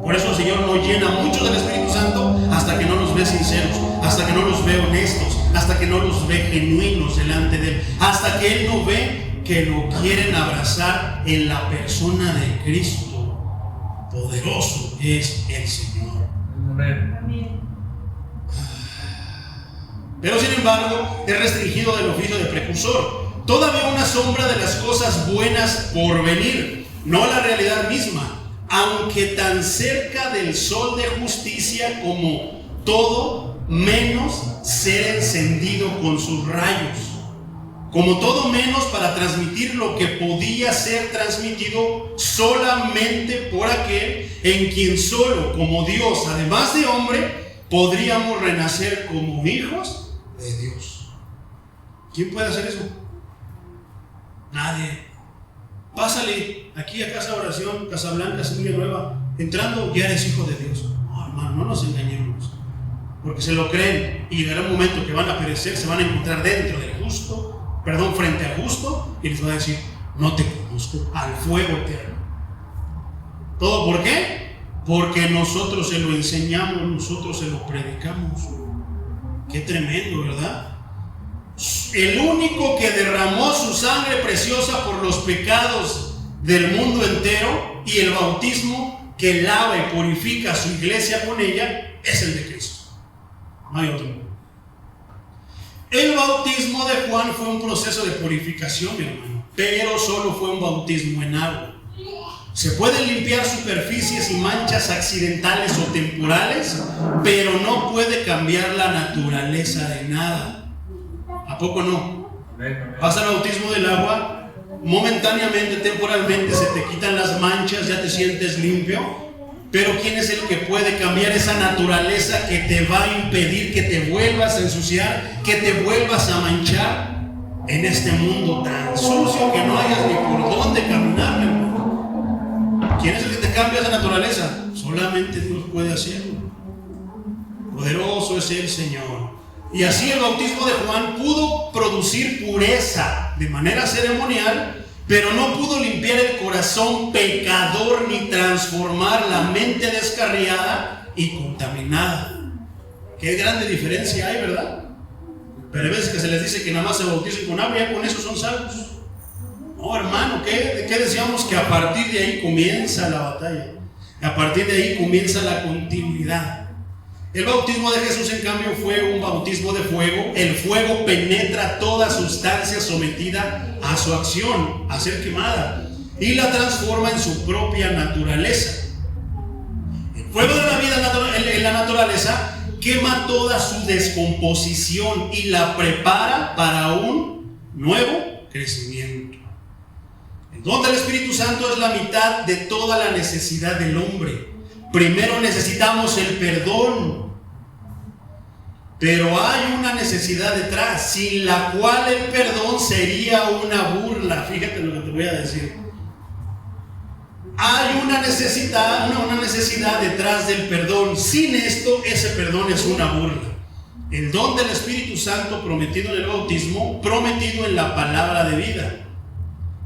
Por eso el Señor nos llena mucho del Espíritu Santo hasta que no los ve sinceros, hasta que no los ve honestos, hasta que no los ve genuinos delante de Él, hasta que Él no ve que lo quieren abrazar en la persona de Cristo. Poderoso es el Señor. Amén. Pero sin embargo, es restringido del oficio de precursor. Todavía una sombra de las cosas buenas por venir, no la realidad misma, aunque tan cerca del sol de justicia como todo menos ser encendido con sus rayos, como todo menos para transmitir lo que podía ser transmitido solamente por aquel en quien solo como Dios, además de hombre, podríamos renacer como hijos de Dios. ¿Quién puede hacer eso? Nadie. Pásale aquí a Casa Oración, Casa Blanca, Semilla Nueva, entrando ya eres hijo de Dios. No, hermano, no nos engañemos, porque se lo creen y llegará un momento que van a perecer, se van a encontrar dentro del justo, frente al justo, y les va a decir: no te conozco, al fuego eterno. ¿Todo por qué? Porque nosotros se lo enseñamos, nosotros se lo predicamos. Qué tremendo, ¿verdad? El único que derramó su sangre preciosa por los pecados del mundo entero, y el bautismo que lava y purifica a su iglesia con ella, es el de Cristo. No hay otro. El bautismo de Juan fue un proceso de purificación, mi hermano, pero solo fue un bautismo en agua. Se pueden limpiar superficies y manchas accidentales o temporales, pero no puede cambiar la naturaleza de nada. ¿A poco no? Pasa el bautismo del agua, momentáneamente, temporalmente se te quitan las manchas, ya te sientes limpio, pero ¿quién es el que puede cambiar esa naturaleza que te va a impedir que te vuelvas a ensuciar, que te vuelvas a manchar en este mundo tan sucio que no hayas ni por dónde caminar, mi hermano? ¿Quién es el que te cambia esa naturaleza? Solamente Dios puede hacerlo. Poderoso es el Señor. Y así el bautismo de Juan pudo producir pureza de manera ceremonial, pero no pudo limpiar el corazón pecador ni transformar la mente descarriada y contaminada. Qué grande diferencia hay, ¿verdad? Pero hay veces que se les dice que nada más se bauticen con agua y ya con eso son salvos. No, hermano, ¿de qué decíamos? Que a partir de ahí comienza la batalla. A partir de ahí comienza la continuidad. El bautismo de Jesús, en cambio, fue un bautismo de fuego. El fuego penetra toda sustancia sometida a su acción, a ser quemada, y la transforma en su propia naturaleza. El fuego de la vida en la naturaleza quema toda su descomposición y la prepara para un nuevo crecimiento. El don del Espíritu Santo es la mitad de toda la necesidad del hombre. Primero necesitamos el perdón, pero hay una necesidad detrás, sin la cual el perdón sería una burla. Fíjate lo que te voy a decir. Hay una necesidad detrás del perdón. Sin esto, ese perdón es una burla. El don del Espíritu Santo prometido en el bautismo, prometido en la palabra de vida.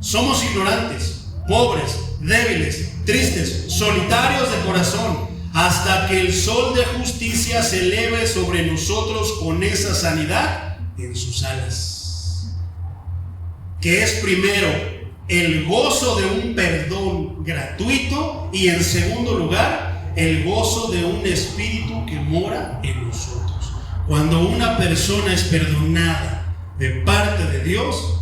Somos ignorantes, pobres, débiles, tristes, solitarios de corazón, hasta que el sol de justicia se eleve sobre nosotros con esa sanidad en sus alas. Que es primero el gozo de un perdón gratuito y, en segundo lugar, el gozo de un espíritu que mora en nosotros. Cuando una persona es perdonada de parte de Dios,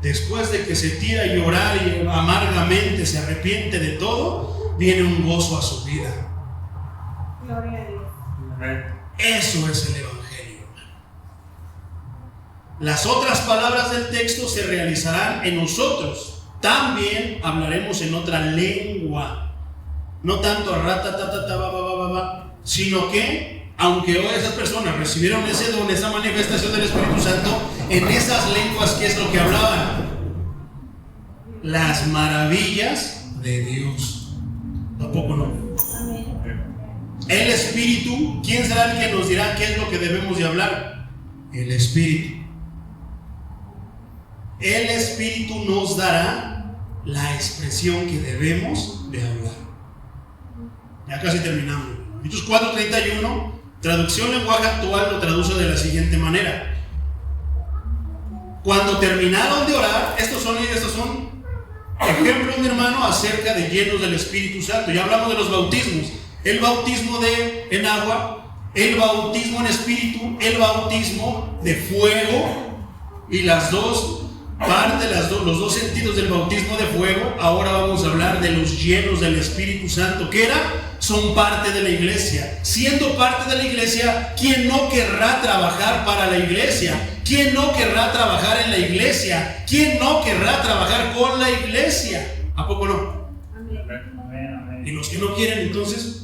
después de que se tira a llorar y amargamente se arrepiente de todo, viene un gozo a su vida. Gloria a Dios. Eso es el Evangelio. Las otras palabras del texto se realizarán en nosotros. También hablaremos en otra lengua. No tanto sino que, aunque hoy esas personas recibieron ese don, esa manifestación del Espíritu Santo, en esas lenguas, ¿qué es lo que hablaban? Las maravillas de Dios. ¿Tampoco no? Amén. El Espíritu, ¿quién será el que nos dirá qué es lo que debemos de hablar? El Espíritu. El Espíritu nos dará la expresión que debemos de hablar. Ya casi terminamos. Hechos 4:31, traducción lenguaje actual, lo traduce de la siguiente manera: cuando terminaron de orar, estos son ejemplos, mi hermano, acerca de llenos del Espíritu Santo. Ya hablamos de los bautismos: el bautismo en agua, el bautismo en espíritu, el bautismo de fuego, y las dos partes, los dos sentidos del bautismo de fuego. Ahora vamos a hablar de los llenos del Espíritu Santo, que son parte de la iglesia. Siendo parte de la iglesia, ¿quién no querrá trabajar para la iglesia? ¿Quién no querrá trabajar en la iglesia? ¿Quién no querrá trabajar con la iglesia? ¿A poco no? Amén. Y los que no quieren, entonces,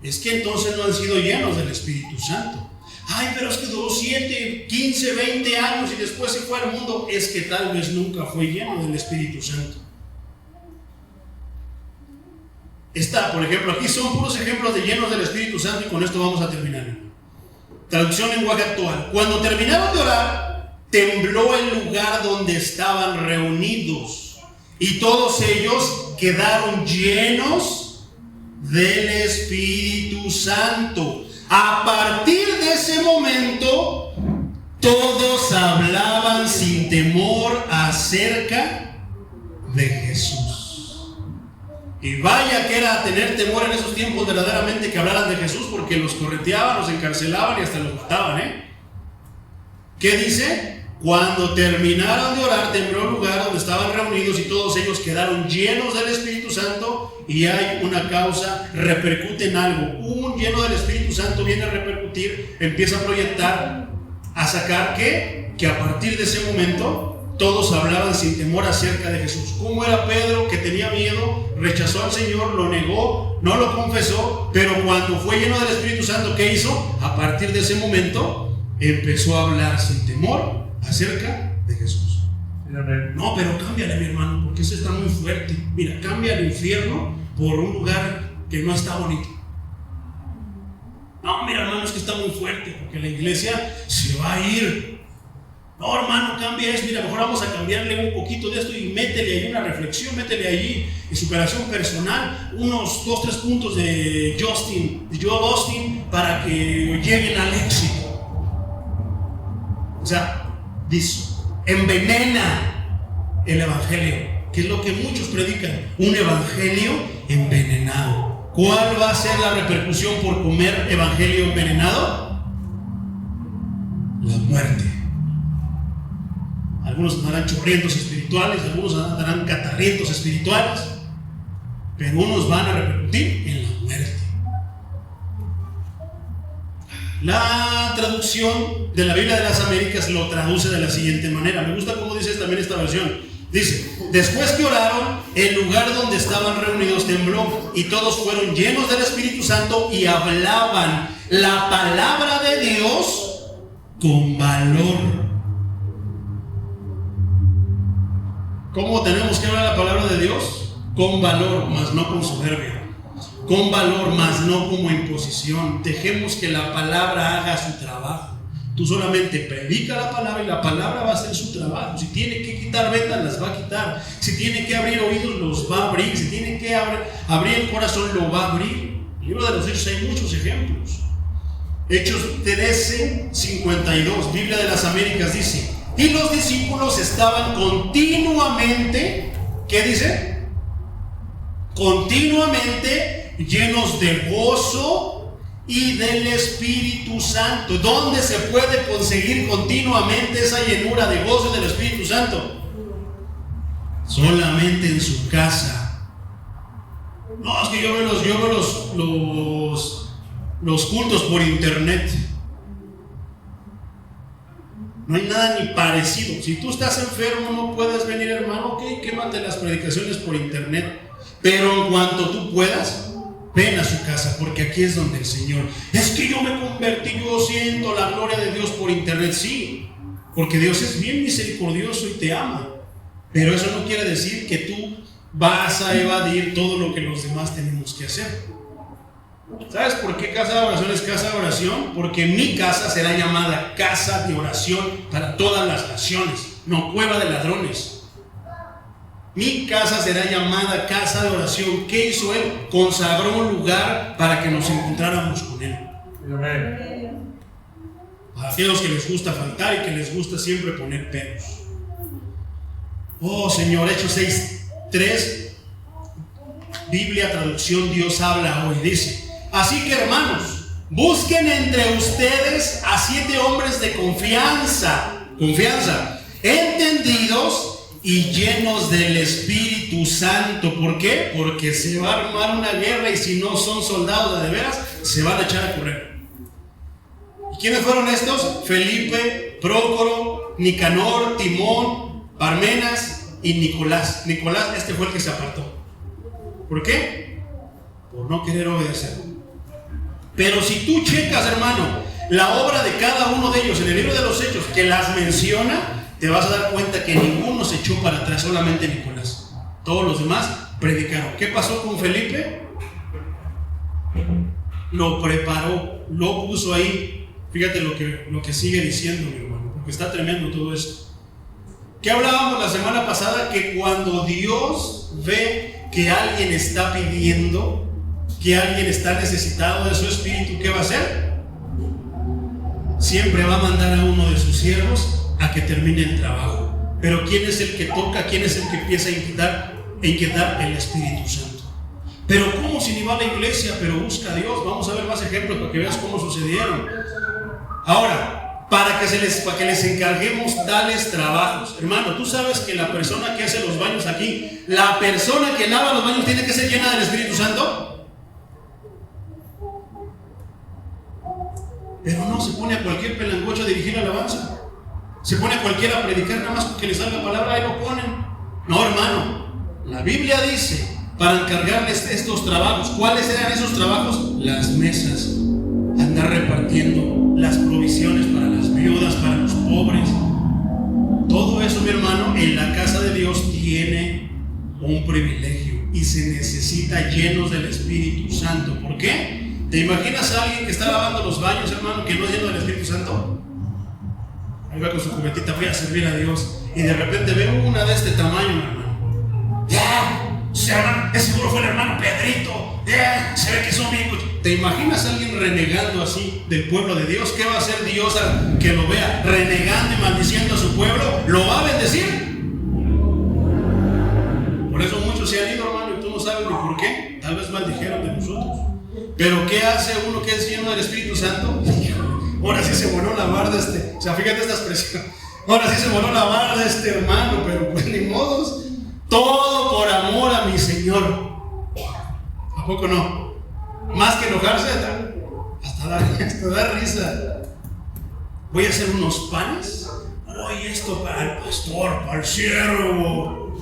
es que entonces no han sido llenos del Espíritu Santo. Ay, pero es que duró 7, 15, 20 años y después se fue al mundo. Es que tal vez nunca fue lleno del Espíritu Santo. Por ejemplo, aquí son puros ejemplos de llenos del Espíritu Santo, y con esto vamos a terminar. Traducción lenguaje actual: cuando terminaron de orar, tembló el lugar donde estaban reunidos, y todos ellos quedaron llenos del Espíritu Santo. A partir de ese momento, todos hablaban sin temor acerca de Jesús. Y vaya que era tener temor en esos tiempos verdaderamente que hablaran de Jesús, porque los correteaban, los encarcelaban y hasta los mataban, ¿Qué dice? Cuando terminaron de orar, tembló el lugar donde estaban reunidos, y todos ellos quedaron llenos del Espíritu Santo. Y hay una causa, repercute en algo. Un lleno del Espíritu Santo viene a repercutir, empieza a proyectar, a sacar que a partir de ese momento todos hablaban sin temor acerca de Jesús. ¿Cómo era Pedro, que tenía miedo, rechazó al Señor, lo negó, no lo confesó? Pero cuando fue lleno del Espíritu Santo, ¿qué hizo? A partir de ese momento empezó a hablar sin temor acerca de Jesús. No, pero cámbiale, mi hermano, porque eso está muy fuerte. Mira, cambia el infierno por un lugar que no está bonito. No, mira, hermano, es que está muy fuerte, porque la iglesia se va a ir. No, hermano, cambia eso. Mira, mejor vamos a cambiarle un poquito de esto y métele ahí una reflexión, métele ahí en superación personal unos 2-3 puntos de Joel Austin, para que lleguen al éxito. O sea, envenena el evangelio, que es lo que muchos predican, un evangelio envenenado. ¿Cuál va a ser la repercusión por comer evangelio envenenado? La muerte. Algunos andarán chorrientos espirituales, algunos andarán catarrientos espirituales, pero unos van a repercutir en la muerte. La traducción de la Biblia de las Américas lo traduce de la siguiente manera. Me gusta cómo dice también esta versión. Dice: después que oraron, el lugar donde estaban reunidos tembló, y todos fueron llenos del Espíritu Santo y hablaban la palabra de Dios con valor. ¿Cómo tenemos que hablar la palabra de Dios? Con valor, mas no con soberbia. Con valor, mas no como imposición. Dejemos que la palabra haga su trabajo. Tú solamente predica la palabra y la palabra va a hacer su trabajo. Si tiene que quitar ventas, las va a quitar. Si tiene que abrir oídos, los va a abrir. Si tiene que abrir el corazón, lo va a abrir. En el libro de los Hechos hay muchos ejemplos. Hechos 13:52, Biblia de las Américas, dice: y los discípulos estaban continuamente, ¿qué dice? Continuamente llenos de gozo y del Espíritu Santo. ¿Dónde se puede conseguir continuamente esa llenura de gozo del Espíritu Santo? Solamente en su casa. No, es que yo veo los cultos por internet. No hay nada ni parecido. Si tú estás enfermo, no puedes venir, hermano, ok, quémate las predicaciones por internet. Pero en cuanto tú puedas, ven a su casa, porque aquí es donde el Señor. Es que yo me convertí, yo siento la gloria de Dios por internet. Sí, porque Dios es bien misericordioso y te ama. Pero eso no quiere decir que tú vas a evadir todo lo que los demás tenemos que hacer. ¿Sabes por qué casa de oración es casa de oración? Porque mi casa será llamada casa de oración para todas las naciones, no cueva de ladrones. Mi casa será llamada casa de oración. ¿Qué hizo Él? Consagró un lugar para que nos encontráramos con Él. A aquellos que les gusta faltar y que les gusta siempre poner peros. Oh Señor, Hechos 6:3, Biblia traducción Dios habla hoy, dice: así que hermanos, busquen entre ustedes a 7 hombres de confianza, entendidos y llenos del Espíritu Santo. ¿Por qué? Porque se va a armar una guerra y si no son soldados de veras, se van a echar a correr. ¿Y quiénes fueron estos? Felipe, Prócoro, Nicanor, Timón, Parmenas y Nicolás. Nicolás, este fue el que se apartó. ¿Por qué? Por no querer obedecer. Pero si tú checas, hermano, la obra de cada uno de ellos en el libro de los Hechos, que las menciona, te vas a dar cuenta que ninguno se echó para atrás, solamente Nicolás. Todos los demás predicaron. ¿Qué pasó con Felipe? Lo preparó, lo puso ahí. Fíjate lo que sigue diciendo, mi hermano, porque está tremendo todo esto. ¿Qué hablábamos la semana pasada? Que cuando Dios ve que alguien está pidiendo, que alguien está necesitado de su espíritu, ¿qué va a hacer? Siempre va a mandar a uno de sus siervos a que termine el trabajo. Pero ¿quién es el que toca? ¿Quién es el que empieza a inquietar? El Espíritu Santo. Pero ¿cómo si ni va a la iglesia, pero busca a Dios? Vamos a ver más ejemplos para que veas cómo sucedieron. Ahora, para que les encarguemos tales trabajos, hermano, tú sabes que la persona que hace los baños aquí, la persona que lava los baños tiene que ser llena del Espíritu Santo. Pero no se pone a cualquier pelangocho a dirigir alabanza. Se pone a cualquiera a predicar nada más porque le salga palabra, ahí lo ponen. No, hermano, la Biblia dice para encargarles estos trabajos. ¿Cuáles eran esos trabajos? Las mesas, andar repartiendo las provisiones para las viudas, para los pobres. Todo eso, mi hermano, en la casa de Dios tiene un privilegio y se necesita llenos del Espíritu Santo. ¿Por qué? ¿Te imaginas a alguien que está lavando los baños, hermano, que no es lleno del Espíritu Santo? Ahí va con su cubetita, voy a servir a Dios, y de repente ve una de este tamaño, hermano. Ese seguro fue el hermano Pedrito. Se ve que son bien. ¿Te imaginas a alguien renegando así del pueblo de Dios? ¿Qué va a hacer Dios al que lo vea renegando y maldiciendo a su pueblo? ¿Lo va a bendecir? Por eso muchos se han ido, hermano, y tú no sabes ni por qué. Tal vez maldijeron de nosotros. Pero ¿qué hace uno que es lleno del Espíritu Santo? Ahora sí se voló la barda o sea, fíjate esta expresión. Ahora sí se voló la barda hermano, pero pues ni modos. Todo por amor a mi Señor. ¿A poco no? Más que enojarse, hasta dar risa. Voy a hacer unos panes. Oye, esto para el pastor, para el siervo.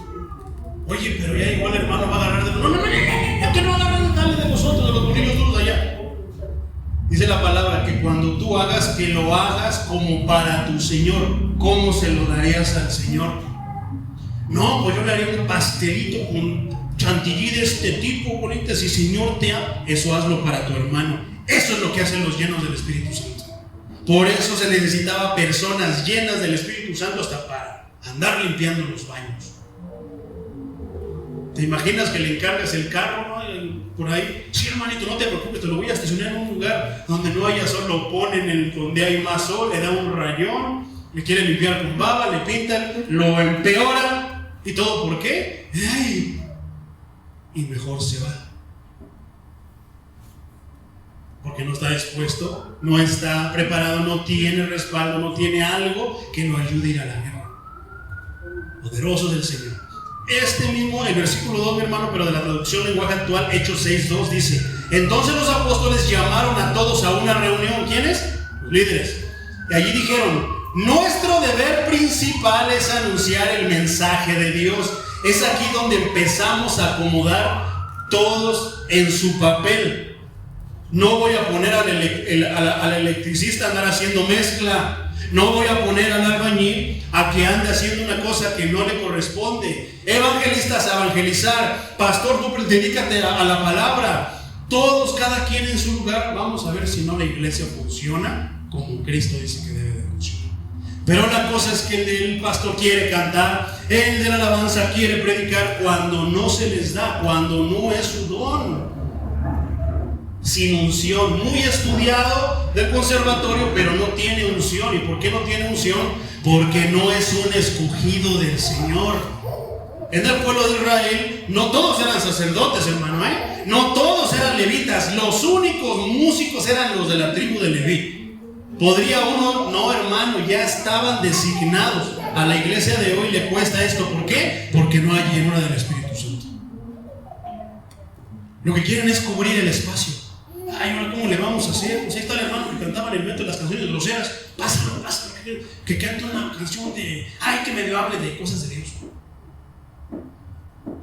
Oye, pero ya igual el hermano va a agarrar de los... No, que no agarran dale de nosotros, de los bolillos duros de allá. Dice la palabra que cuando tú hagas, que lo hagas como para tu Señor. ¿Cómo se lo darías al Señor? No, pues yo le haría un pastelito con chantilly de este tipo, bonita. Si Señor te ama, eso hazlo para tu hermano. Eso es lo que hacen los llenos del Espíritu Santo. Por eso se necesitaba personas llenas del Espíritu Santo hasta para andar limpiando los baños. ¿Te imaginas que le encargas el carro, ¿no? Por ahí? Sí, hermanito, no te preocupes, te lo voy a estacionar en un lugar donde no haya sol. Lo ponen donde hay más sol, le da un rayón, le quiere limpiar con baba, le pintan, lo empeora. ¿Y todo por qué? ¡Ay! Y mejor se va. Porque no está dispuesto, no está preparado, no tiene respaldo, no tiene algo que lo ayude a ir a la guerra. Poderoso del Señor. Este mismo, el versículo 2, mi hermano, pero de la traducción lenguaje actual, Hechos 6:2, dice: entonces los apóstoles llamaron a todos a una reunión. ¿Quiénes? Líderes. Y allí dijeron: nuestro deber principal es anunciar el mensaje de Dios. Es aquí donde empezamos a acomodar todos en su papel. No voy a poner al electricista a andar haciendo mezcla. No voy a poner al albañil a que ande haciendo una cosa que no le corresponde. Evangelistas a evangelizar. Pastor, tú dedícate a la palabra. Todos, cada quien en su lugar. Vamos a ver si no la iglesia funciona como Cristo dice que debe de funcionar. Pero la cosa es que el pastor quiere cantar, el de la alabanza quiere predicar cuando no se les da, cuando no es su don. Sin unción, muy estudiado del conservatorio, pero no tiene unción. ¿Y por qué no tiene unción? Porque no es un escogido del Señor. En el pueblo de Israel no todos eran sacerdotes, hermano, no todos eran levitas. Los únicos músicos eran los de la tribu de Leví. Podría uno, no, hermano, ya estaban designados. A la iglesia de hoy le cuesta esto. ¿Por qué? Porque no hay llenura del Espíritu Santo. Lo que quieren es cubrir el espacio. Ay, ahora ¿cómo le vamos a hacer? Pues ahí está el hermano que cantaba en el metro las canciones groseras. Pásalo, que cante una canción de, ay, que medio hable de cosas de Dios.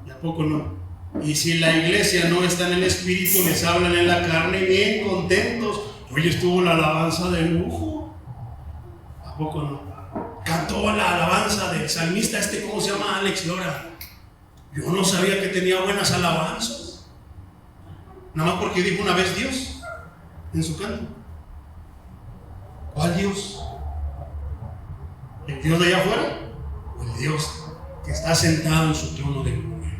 ¿Y a poco no? Y si la iglesia no está en el Espíritu, les hablan en la carne bien contentos. Hoy estuvo la alabanza de lujo. ¿A poco no? Cantó la alabanza del salmista ¿cómo se llama? Alex Lora. Yo no sabía que tenía buenas alabanzas. Nada más porque dijo una vez Dios en su canto. ¿Cuál Dios? ¿El Dios de allá afuera? ¿O el Dios que está sentado en su trono de gloria?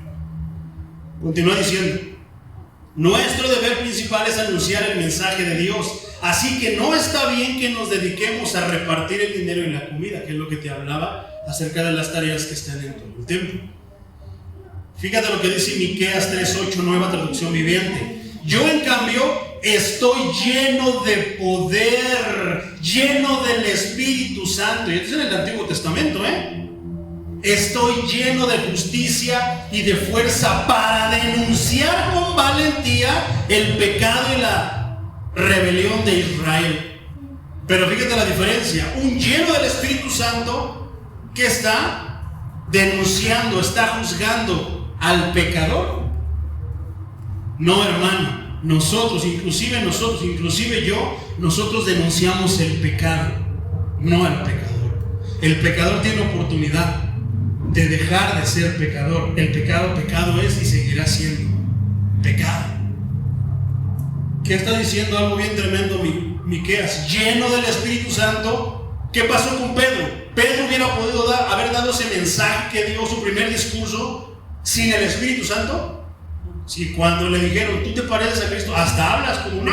Continúa diciendo: nuestro deber principal es anunciar el mensaje de Dios. Así que no está bien que nos dediquemos a repartir el dinero y la comida, que es lo que te hablaba acerca de las tareas que están en todo el templo. Fíjate lo que dice Miqueas 3:8, nueva traducción viviente. Yo, en cambio, estoy lleno de poder, lleno del Espíritu Santo. Y esto es en el Antiguo Testamento, Estoy lleno de justicia y de fuerza para denunciar con valentía el pecado y la rebelión de Israel. Pero fíjate la diferencia. Un lleno del Espíritu Santo que está denunciando, está juzgando al pecador. No, hermano, nosotros denunciamos el pecado, no al pecador. El pecador tiene oportunidad de dejar de ser pecador. El pecado es y seguirá siendo pecado. ¿Qué está diciendo? Algo bien tremendo Miqueas, lleno del Espíritu Santo. ¿Qué pasó con Pedro? Pedro hubiera podido haber dado ese mensaje que dio su primer discurso sin el Espíritu Santo. Si cuando le dijeron, tú te pareces a Cristo, hasta hablas como, no,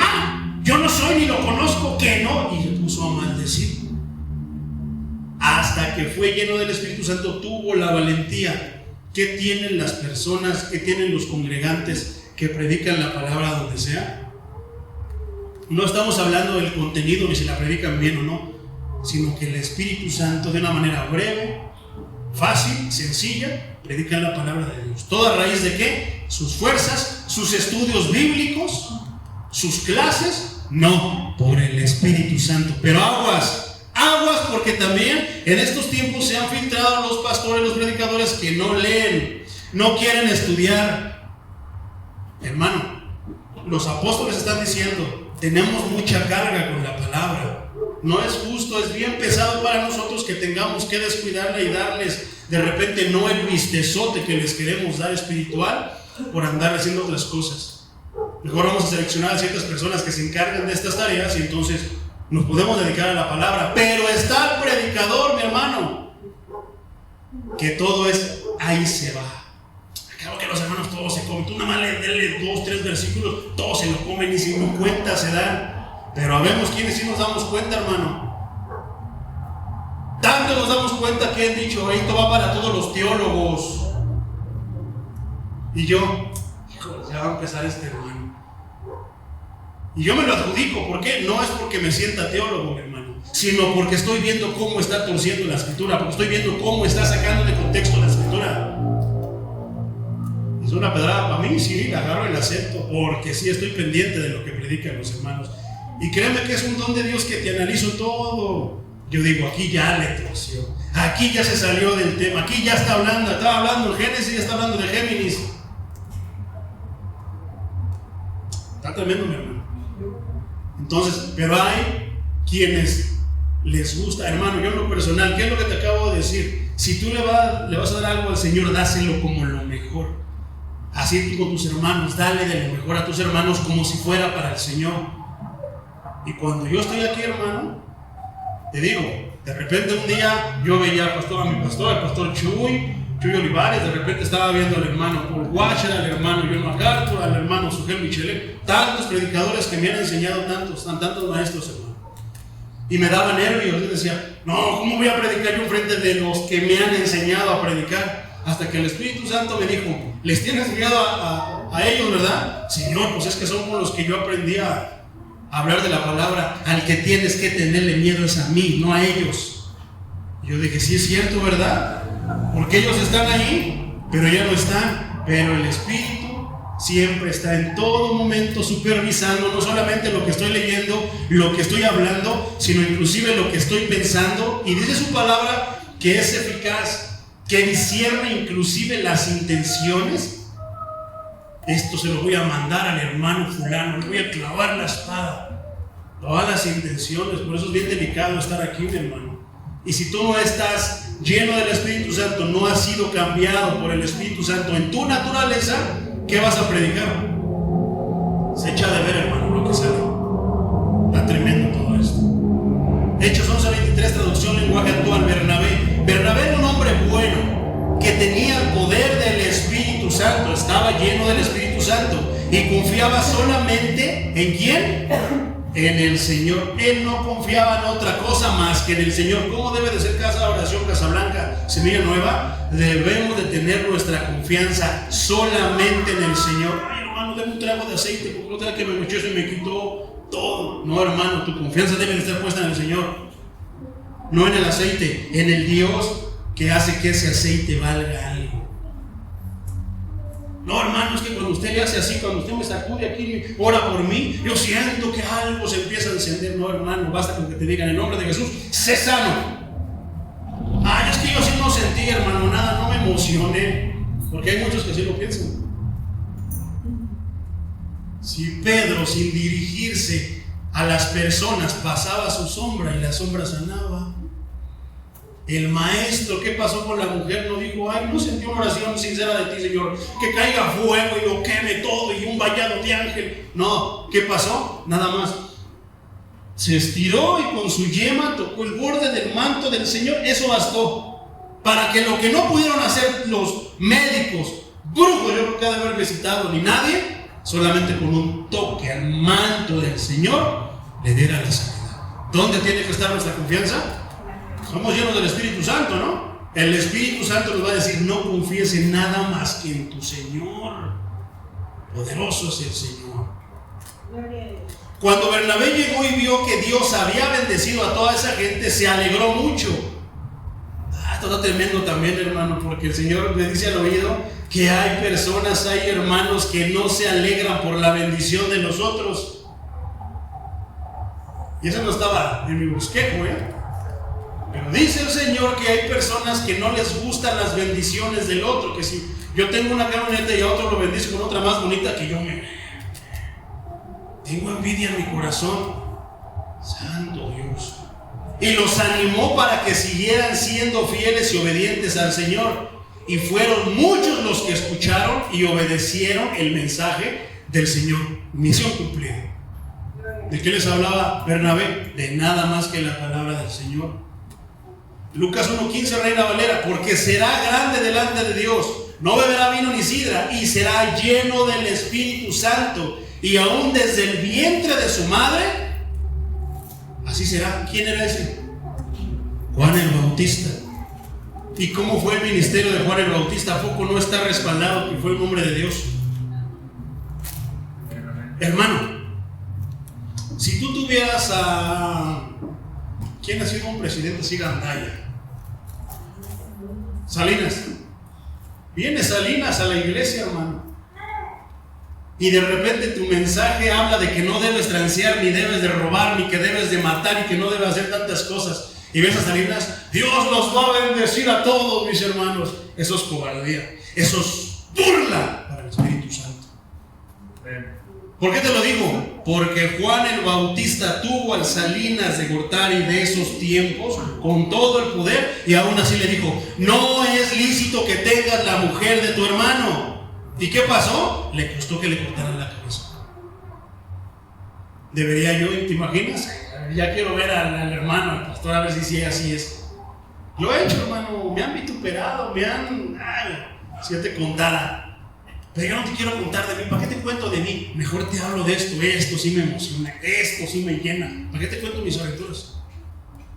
yo no soy ni lo conozco, que no, y se puso a maldecir. Hasta que fue lleno del Espíritu Santo, tuvo la valentía. ¿Qué tienen las personas, qué tienen los congregantes que predican la palabra donde sea? No estamos hablando del contenido, ni si la predican bien o no, sino que el Espíritu Santo, de una manera breve, fácil, sencilla, predican la palabra de Dios. ¿Toda raíz de qué? Sus fuerzas, sus estudios bíblicos, sus clases. No, por el Espíritu Santo. Pero aguas, porque también en estos tiempos se han filtrado los pastores, los predicadores que no leen, no quieren estudiar. Hermano, los apóstoles están diciendo, tenemos mucha carga con la palabra. No es justo, es bien pesado para nosotros que tengamos que descuidarla y darles de repente no el vistezote que les queremos dar espiritual por andar haciendo otras cosas. Mejor vamos a seleccionar a ciertas personas que se encarguen de estas tareas y entonces nos podemos dedicar a la palabra. Pero está el predicador, mi hermano, que todo es ahí se va. Acabo que los hermanos todos se comen. Tú nada más le 2, 3 versículos, todos se lo comen y sin cuenta se dan. Pero habemos quienes sí nos damos cuenta, hermano. Tanto nos damos cuenta que han dicho, esto va para todos los teólogos. Y yo, híjole, ya va a empezar este hermano. Y yo me lo adjudico, ¿por qué? No es porque me sienta teólogo, mi hermano, sino porque estoy viendo cómo está torciendo la escritura, porque estoy viendo cómo está sacando de contexto la escritura. Es una pedrada para mí, sí, la agarro y la acepto, porque sí estoy pendiente de lo que predican los hermanos. Y créeme que es un don de Dios que te analizo todo. Yo digo, aquí ya le torció, aquí ya se salió del tema, aquí ya estaba hablando en Génesis, ya está hablando de Géminis. Está tremendo, mi hermano. Entonces, pero hay quienes les gusta, hermano, yo en lo personal, ¿qué es lo que te acabo de decir? Si tú le vas a dar algo al Señor, dáselo como lo mejor. Así tú con tus hermanos, dale de lo mejor a tus hermanos como si fuera para el Señor. Y cuando yo estoy aquí, hermano, te digo, de repente un día yo veía al pastor, el pastor Chuy Olivares, de repente estaba viendo al hermano Paul Washer, al hermano John MacArthur, al hermano Sugel Michelet, tantos predicadores que me han enseñado tantos maestros, hermano. Y me daba nervios, yo decía, no, ¿cómo voy a predicar yo enfrente de los que me han enseñado a predicar? Hasta que el Espíritu Santo me dijo, ¿les tienes miedo a ellos, verdad? Señor, pues es que son con los que yo aprendí a hablar de la palabra. Al que tienes que tenerle miedo es a mí, no a ellos. Y yo dije, sí es cierto, ¿verdad? Porque ellos están ahí, pero ya no están. Pero el Espíritu siempre está en todo momento supervisando, no solamente lo que estoy leyendo, lo que estoy hablando, sino inclusive lo que estoy pensando. Y dice su palabra que es eficaz, que discierne inclusive las intenciones. Esto se lo voy a mandar al hermano fulano, le voy a clavar la espada. Todas las intenciones, por eso es bien delicado estar aquí, mi hermano. Y si tú no estás lleno del Espíritu Santo, no has sido cambiado por el Espíritu Santo en tu naturaleza, ¿qué vas a predicar? Se echa de ver, hermano, lo que sale. Está tremendo todo esto. Hechos 11:23, traducción lenguaje actual. Bernabé era un hombre bueno que tenía el poder del Espíritu Santo, estaba lleno del Espíritu Santo y confiaba solamente ¿en quién? En el Señor. Él no confiaba en otra cosa más que en el Señor. ¿Cómo debe de ser Casa de Oración Casablanca, Semilla Nueva? Debemos de tener nuestra confianza solamente en el Señor. Ay, hermano, dame un trago de aceite porque otra vez que me echó y me quitó todo. No, hermano, tu confianza debe de estar puesta en el Señor, no en el aceite, en el Dios que hace que ese aceite valga algo. No, hermano, es que cuando usted le hace así, cuando usted me sacude aquí y ora por mí, yo siento que algo se empieza a encender. No, hermano, basta con que te digan en el nombre de Jesús, sé sano. Ay, es que yo sí no sentí, hermano, nada, no me emocioné. Porque hay muchos que así lo piensan. Si Pedro, sin dirigirse a las personas, pasaba su sombra y la sombra sanaba. El maestro, ¿qué pasó con la mujer? No dijo, ay, no sentí una oración sincera de ti, Señor, que caiga fuego y lo queme todo y un vallado de ángel. No, ¿qué pasó? Nada más se estiró y con su yema tocó el borde del manto del Señor. Eso bastó para que lo que no pudieron hacer los médicos, brujos, yo creo que ha de haber visitado ni nadie, solamente con un toque al manto del Señor le diera la sanidad. ¿Dónde tiene que estar nuestra confianza? Somos llenos del Espíritu Santo, ¿no? El Espíritu Santo nos va a decir, no confíes en nada más que en tu Señor. Poderoso es el Señor. Cuando Bernabé llegó y vio que Dios había bendecido a toda esa gente, se alegró mucho. Esto está tremendo también, hermano, porque el Señor le dice al oído que hay personas, hay hermanos que no se alegran por la bendición de nosotros. Y eso no estaba en mi bosquejo, Pero dice el Señor que hay personas que no les gustan las bendiciones del otro, que si yo tengo una camioneta y a otro lo bendice con otra más bonita que yo, tengo envidia en mi corazón. Santo Dios. Y los animó para que siguieran siendo fieles y obedientes al Señor. Y fueron muchos los que escucharon y obedecieron el mensaje del Señor. Misión cumplida. ¿De qué les hablaba Bernabé? De nada más que la palabra del Señor. Lucas 1:15, Reina Valera, porque será grande delante de Dios, no beberá vino ni sidra, y será lleno del Espíritu Santo, y aún desde el vientre de su madre, así será. ¿Quién era ese? Juan el Bautista. ¿Y cómo fue el ministerio de Juan el Bautista? ¿A poco no está respaldado que fue un hombre de Dios? Hermano, si tú tuvieras a... ¿Quién ha sido un presidente así gandalla? Salinas. Viene Salinas a la iglesia, hermano, y de repente tu mensaje habla de que no debes transear, ni debes de robar, ni que debes de matar, y que no debes hacer tantas cosas. Y ves a Salinas, Dios los va a bendecir a todos, mis hermanos. Eso es cobardía, eso es burla para el Espíritu Santo. ¿Por qué te lo digo? Porque Juan el Bautista tuvo al Salinas de Gortari de esos tiempos con todo el poder, y aún así le dijo, no es lícito que tengas la mujer de tu hermano. ¿Y qué pasó? Le costó que le cortaran la cabeza. Debería yo, ¿te imaginas? Ya quiero ver al hermano, al pastor, a ver si así es. Lo he hecho, hermano, me han vituperado, si yo te contara. Pero yo no te quiero contar de mí. ¿Para qué te cuento de mí? Mejor te hablo de esto sí me emociona, esto sí me llena. ¿Para qué te cuento mis aventuras?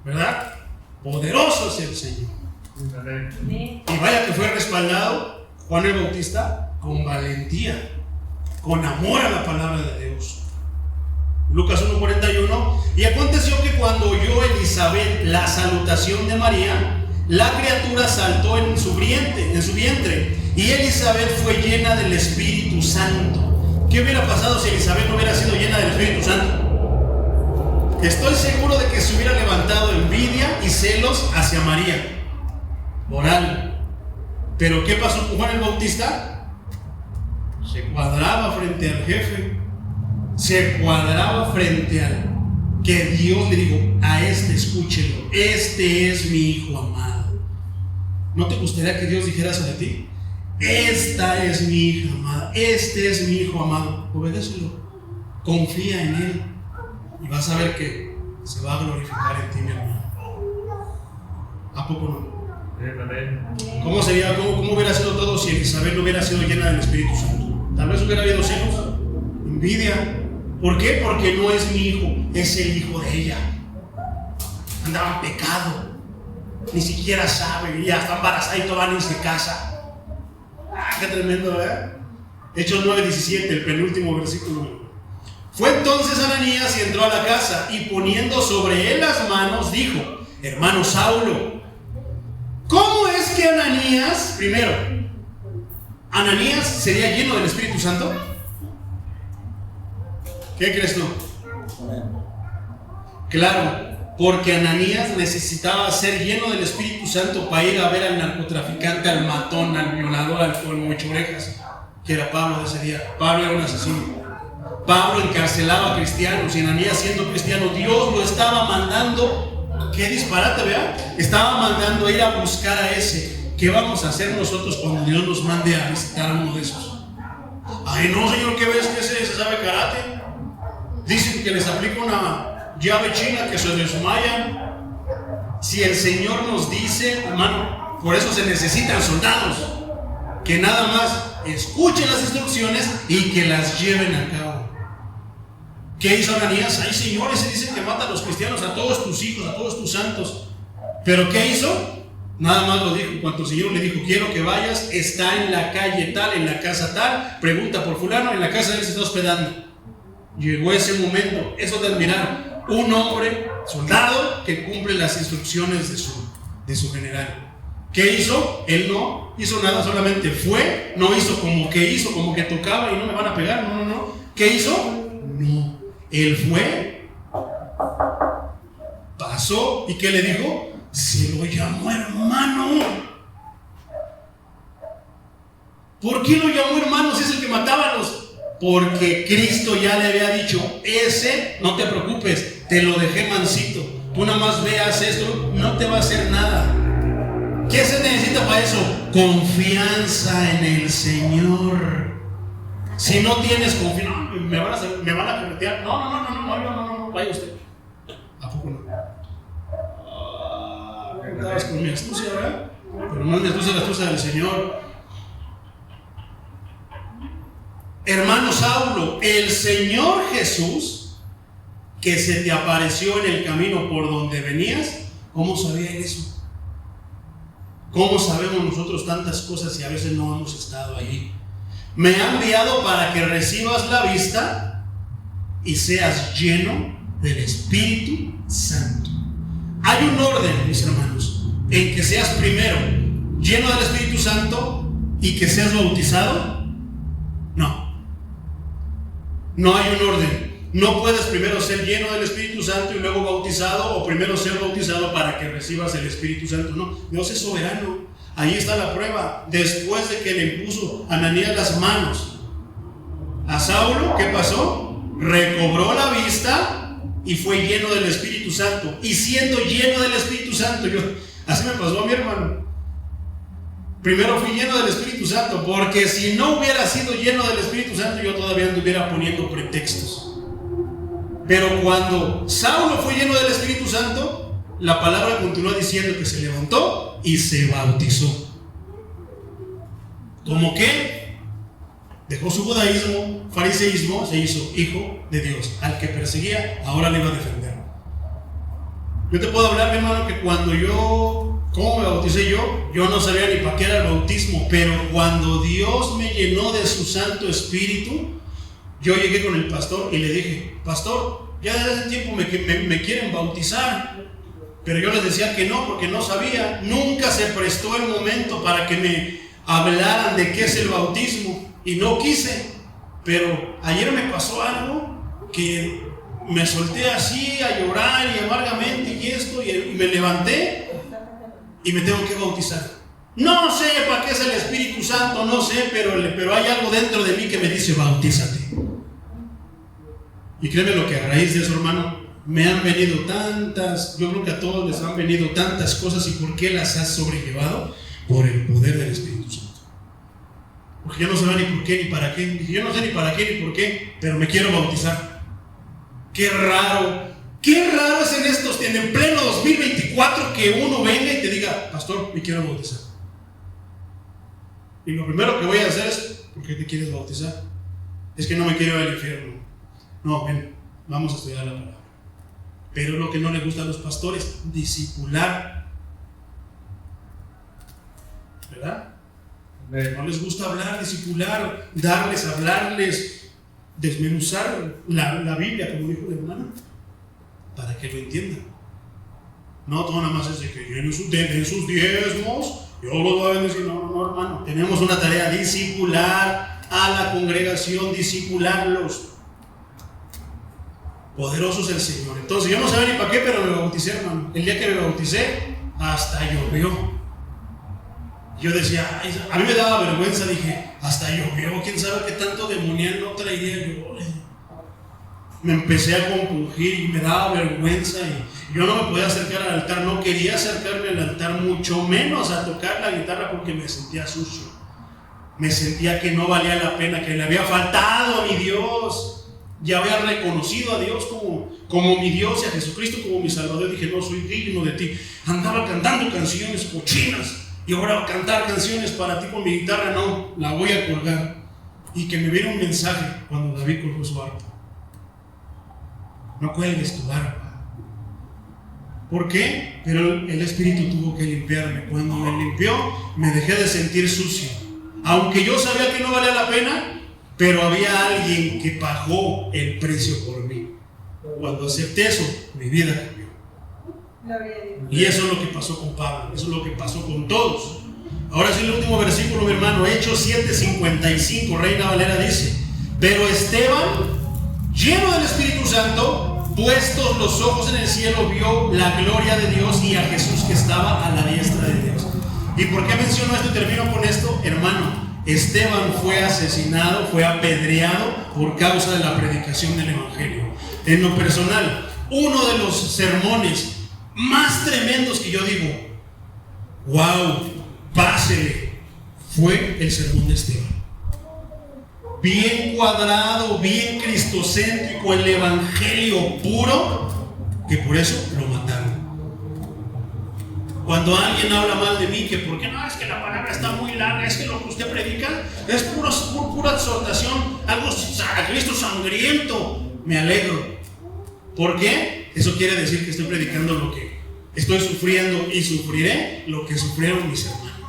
¿Verdad? Poderoso es el Señor. Y vaya que fue respaldado Juan el Bautista con valentía, con amor a la palabra de Dios. Lucas 1:41. Y aconteció que cuando oyó Elizabeth la salutación de María, la criatura saltó en su vientre, y Elizabeth fue llena del Espíritu Santo. ¿Qué hubiera pasado si Elizabeth no hubiera sido llena del Espíritu Santo? Estoy seguro de que se hubiera levantado envidia y celos hacia María por algo. Pero ¿qué pasó con Juan el Bautista? Se cuadraba frente al jefe, se cuadraba frente al que Dios le dijo: a este escúchelo, este es mi hijo amado. ¿No te gustaría que Dios dijera eso de ti? Esta es mi hija amada, este es mi hijo amado. Obedécelo, confía en él y vas a ver que se va a glorificar en ti, mi hermano. ¿A poco no? ¿Cómo sería, cómo hubiera sido todo si Elizabeth no hubiera sido llena del Espíritu Santo? Tal vez hubiera habido celos, envidia. ¿Por qué? Porque no es mi hijo, es el hijo de ella. Andaba en pecado, ni siquiera sabe, ya está embarazada y todavía ni se casa. Qué tremendo, ¿verdad? Hechos 9:17, el penúltimo versículo. Fue entonces Ananías y entró a la casa, y poniendo sobre él las manos, dijo: hermano Saulo. ¿Cómo es que Ananías, primero, Ananías sería lleno del Espíritu Santo? ¿Qué crees tú? Claro, porque Ananías necesitaba ser lleno del Espíritu Santo para ir a ver al narcotraficante, al matón, al violador, al mocho orejas, que era Pablo de ese día. Pablo era un asesino. Pablo encarcelaba a cristianos, y Ananías, siendo cristiano, Dios lo estaba mandando. Qué disparate, ¿verdad? Estaba mandando a ir a buscar a ese. ¿Qué vamos a hacer nosotros cuando Dios nos mande a visitar a uno de esos? Ay, no, señor, ¿qué ves que ese sabe karate? Dicen que les aplica una llave china que se desmayan. Si el Señor nos dice, hermano, por eso se necesitan soldados que nada más escuchen las instrucciones y que las lleven a cabo. ¿Qué hizo Ananías? Ay, señores, se dicen que mata a los cristianos, a todos tus hijos, a todos tus santos. ¿Pero qué hizo? Nada más lo dijo. Cuando el Señor le dijo: quiero que vayas, está en la calle tal, en la casa tal, pregunta por fulano, en la casa de él se está hospedando. Llegó ese momento. Eso de admirar, un hombre soldado que cumple las instrucciones de su general. ¿Qué hizo? Él no hizo nada, solamente fue. No hizo como que tocaba y no me van a pegar. No. ¿Qué hizo? No. Él fue, pasó, ¿y qué le dijo? Se lo llamó hermano. ¿Por qué lo llamó hermano si es el que mataba a los? Porque Cristo ya le había dicho: ese, no te preocupes, te lo dejé mansito, tú nada más veas esto, no te va a hacer nada. ¿Qué se necesita para eso? Confianza en el Señor. Si no tienes confianza, me van a corretear. No, vaya usted. ¿A poco no? Estabas con mi astucia, ¿verdad? Pero no es mi astucia, la astucia del Señor. Hermano Saulo, el Señor Jesús, que se te apareció en el camino por donde venías, ¿cómo sabía eso? ¿Cómo sabemos nosotros tantas cosas si a veces no hemos estado allí? Me ha enviado para que recibas la vista y seas lleno del Espíritu Santo. Hay un orden, mis hermanos, en que seas primero lleno del Espíritu Santo y que seas bautizado. No hay un orden. No puedes primero ser lleno del Espíritu Santo y luego bautizado, o primero ser bautizado para que recibas el Espíritu Santo. No, Dios es soberano. Ahí está la prueba. Después de que le impuso a Ananías las manos a Saulo, ¿qué pasó? Recobró la vista y fue lleno del Espíritu Santo. Y siendo lleno del Espíritu Santo, así me pasó a mi hermano. Primero fui lleno del Espíritu Santo, porque si no hubiera sido lleno del Espíritu Santo, yo todavía anduviera poniendo pretextos. Pero cuando Saulo fue lleno del Espíritu Santo, la palabra continúa diciendo que se levantó y se bautizó. ¿Cómo qué? Dejó su judaísmo, fariseísmo, se hizo hijo de Dios. Al que perseguía, ahora le iba a defender. Yo te puedo hablar, mi hermano, que cuando ¿cómo me bauticé yo? Yo no sabía ni para qué era el bautismo, pero cuando Dios me llenó de su Santo Espíritu, yo llegué con el pastor y le dije: pastor, ya desde hace tiempo me quieren bautizar, pero yo les decía que no, porque no sabía. Nunca se prestó el momento para que me hablaran de qué es el bautismo, y no quise. Pero ayer me pasó algo que me solté así a llorar y amargamente y esto, y me levanté y me tengo que bautizar. No sé para qué es el Espíritu Santo, no sé, pero hay algo dentro de mí que me dice: bautízate. Y créeme lo que a raíz de eso, hermano, me han venido tantas, yo creo que a todos les han venido tantas cosas. ¿Y por qué las has sobrellevado? Por el poder del Espíritu Santo. Porque yo no sabía ni por qué ni para qué. Dije: yo no sé ni para qué ni por qué, pero me quiero bautizar. Qué raro es en pleno 2024 que uno venga y te diga: pastor, me quiero bautizar. Y lo primero que voy a hacer es: ¿por qué te quieres bautizar? Es que no me quiero ir al infierno. No, ven, vamos a estudiar la palabra. Pero lo que no le gusta a los pastores: discipular. ¿Verdad? No les gusta hablar, discipular, hablarles, desmenuzar la Biblia, como dijo el hermano, para que lo entiendan. No, todo nada más es de que den sus diezmos, yo los voy a bendecir. No, hermano. Tenemos una tarea: discipular a la congregación, discipularlos. Poderoso es el Señor. Entonces, yo no sabía ni para qué, pero me bauticé, hermano. El día que me bauticé, hasta llovió. Yo decía: ay, a mí me daba vergüenza. Dije: hasta llovió, quién sabe qué tanto demonial no traería yo. Me empecé a compungir y me daba vergüenza, y yo no me podía acercar al altar. No quería acercarme al altar, mucho menos a tocar la guitarra, porque me sentía sucio. Me sentía que no valía la pena, que le había faltado a mi Dios. Ya había reconocido a Dios como mi Dios y a Jesucristo como mi Salvador. Dije: no soy digno de ti. Andaba cantando canciones cochinas, y ahora cantar canciones para ti con mi guitarra, no, la voy a colgar. Y que me viera un mensaje cuando David colgó su arpa: no cuelgues tu arpa. ¿Por qué? Pero el Espíritu tuvo que limpiarme. Cuando me limpió, me dejé de sentir sucio. Aunque yo sabía que no valía la pena, pero había alguien que pagó el precio por mí. Cuando acepté eso, mi vida cambió. Y eso es lo que pasó con Pablo, eso es lo que pasó con todos. Ahora sí, el último versículo, mi hermano, Hechos 7:55, Reina Valera dice: pero Esteban, lleno del Espíritu Santo, puestos los ojos en el cielo, vio la gloria de Dios y a Jesús que estaba a la diestra de Dios. ¿Y por qué menciono esto y termino con esto? Hermano, Esteban fue asesinado, fue apedreado por causa de la predicación del Evangelio. En lo personal, uno de los sermones más tremendos que yo digo: wow, pásele, fue el sermón de Esteban. Bien cuadrado, bien cristocéntrico, el Evangelio puro, que por eso lo mataron. Cuando alguien habla mal de mí, que por qué no, es que la palabra está muy larga, es que lo que usted predica es pura exhortación, algo a Cristo sangriento, me alegro. ¿Por qué? Eso quiere decir que estoy predicando lo que estoy sufriendo, y sufriré lo que sufrieron mis hermanos.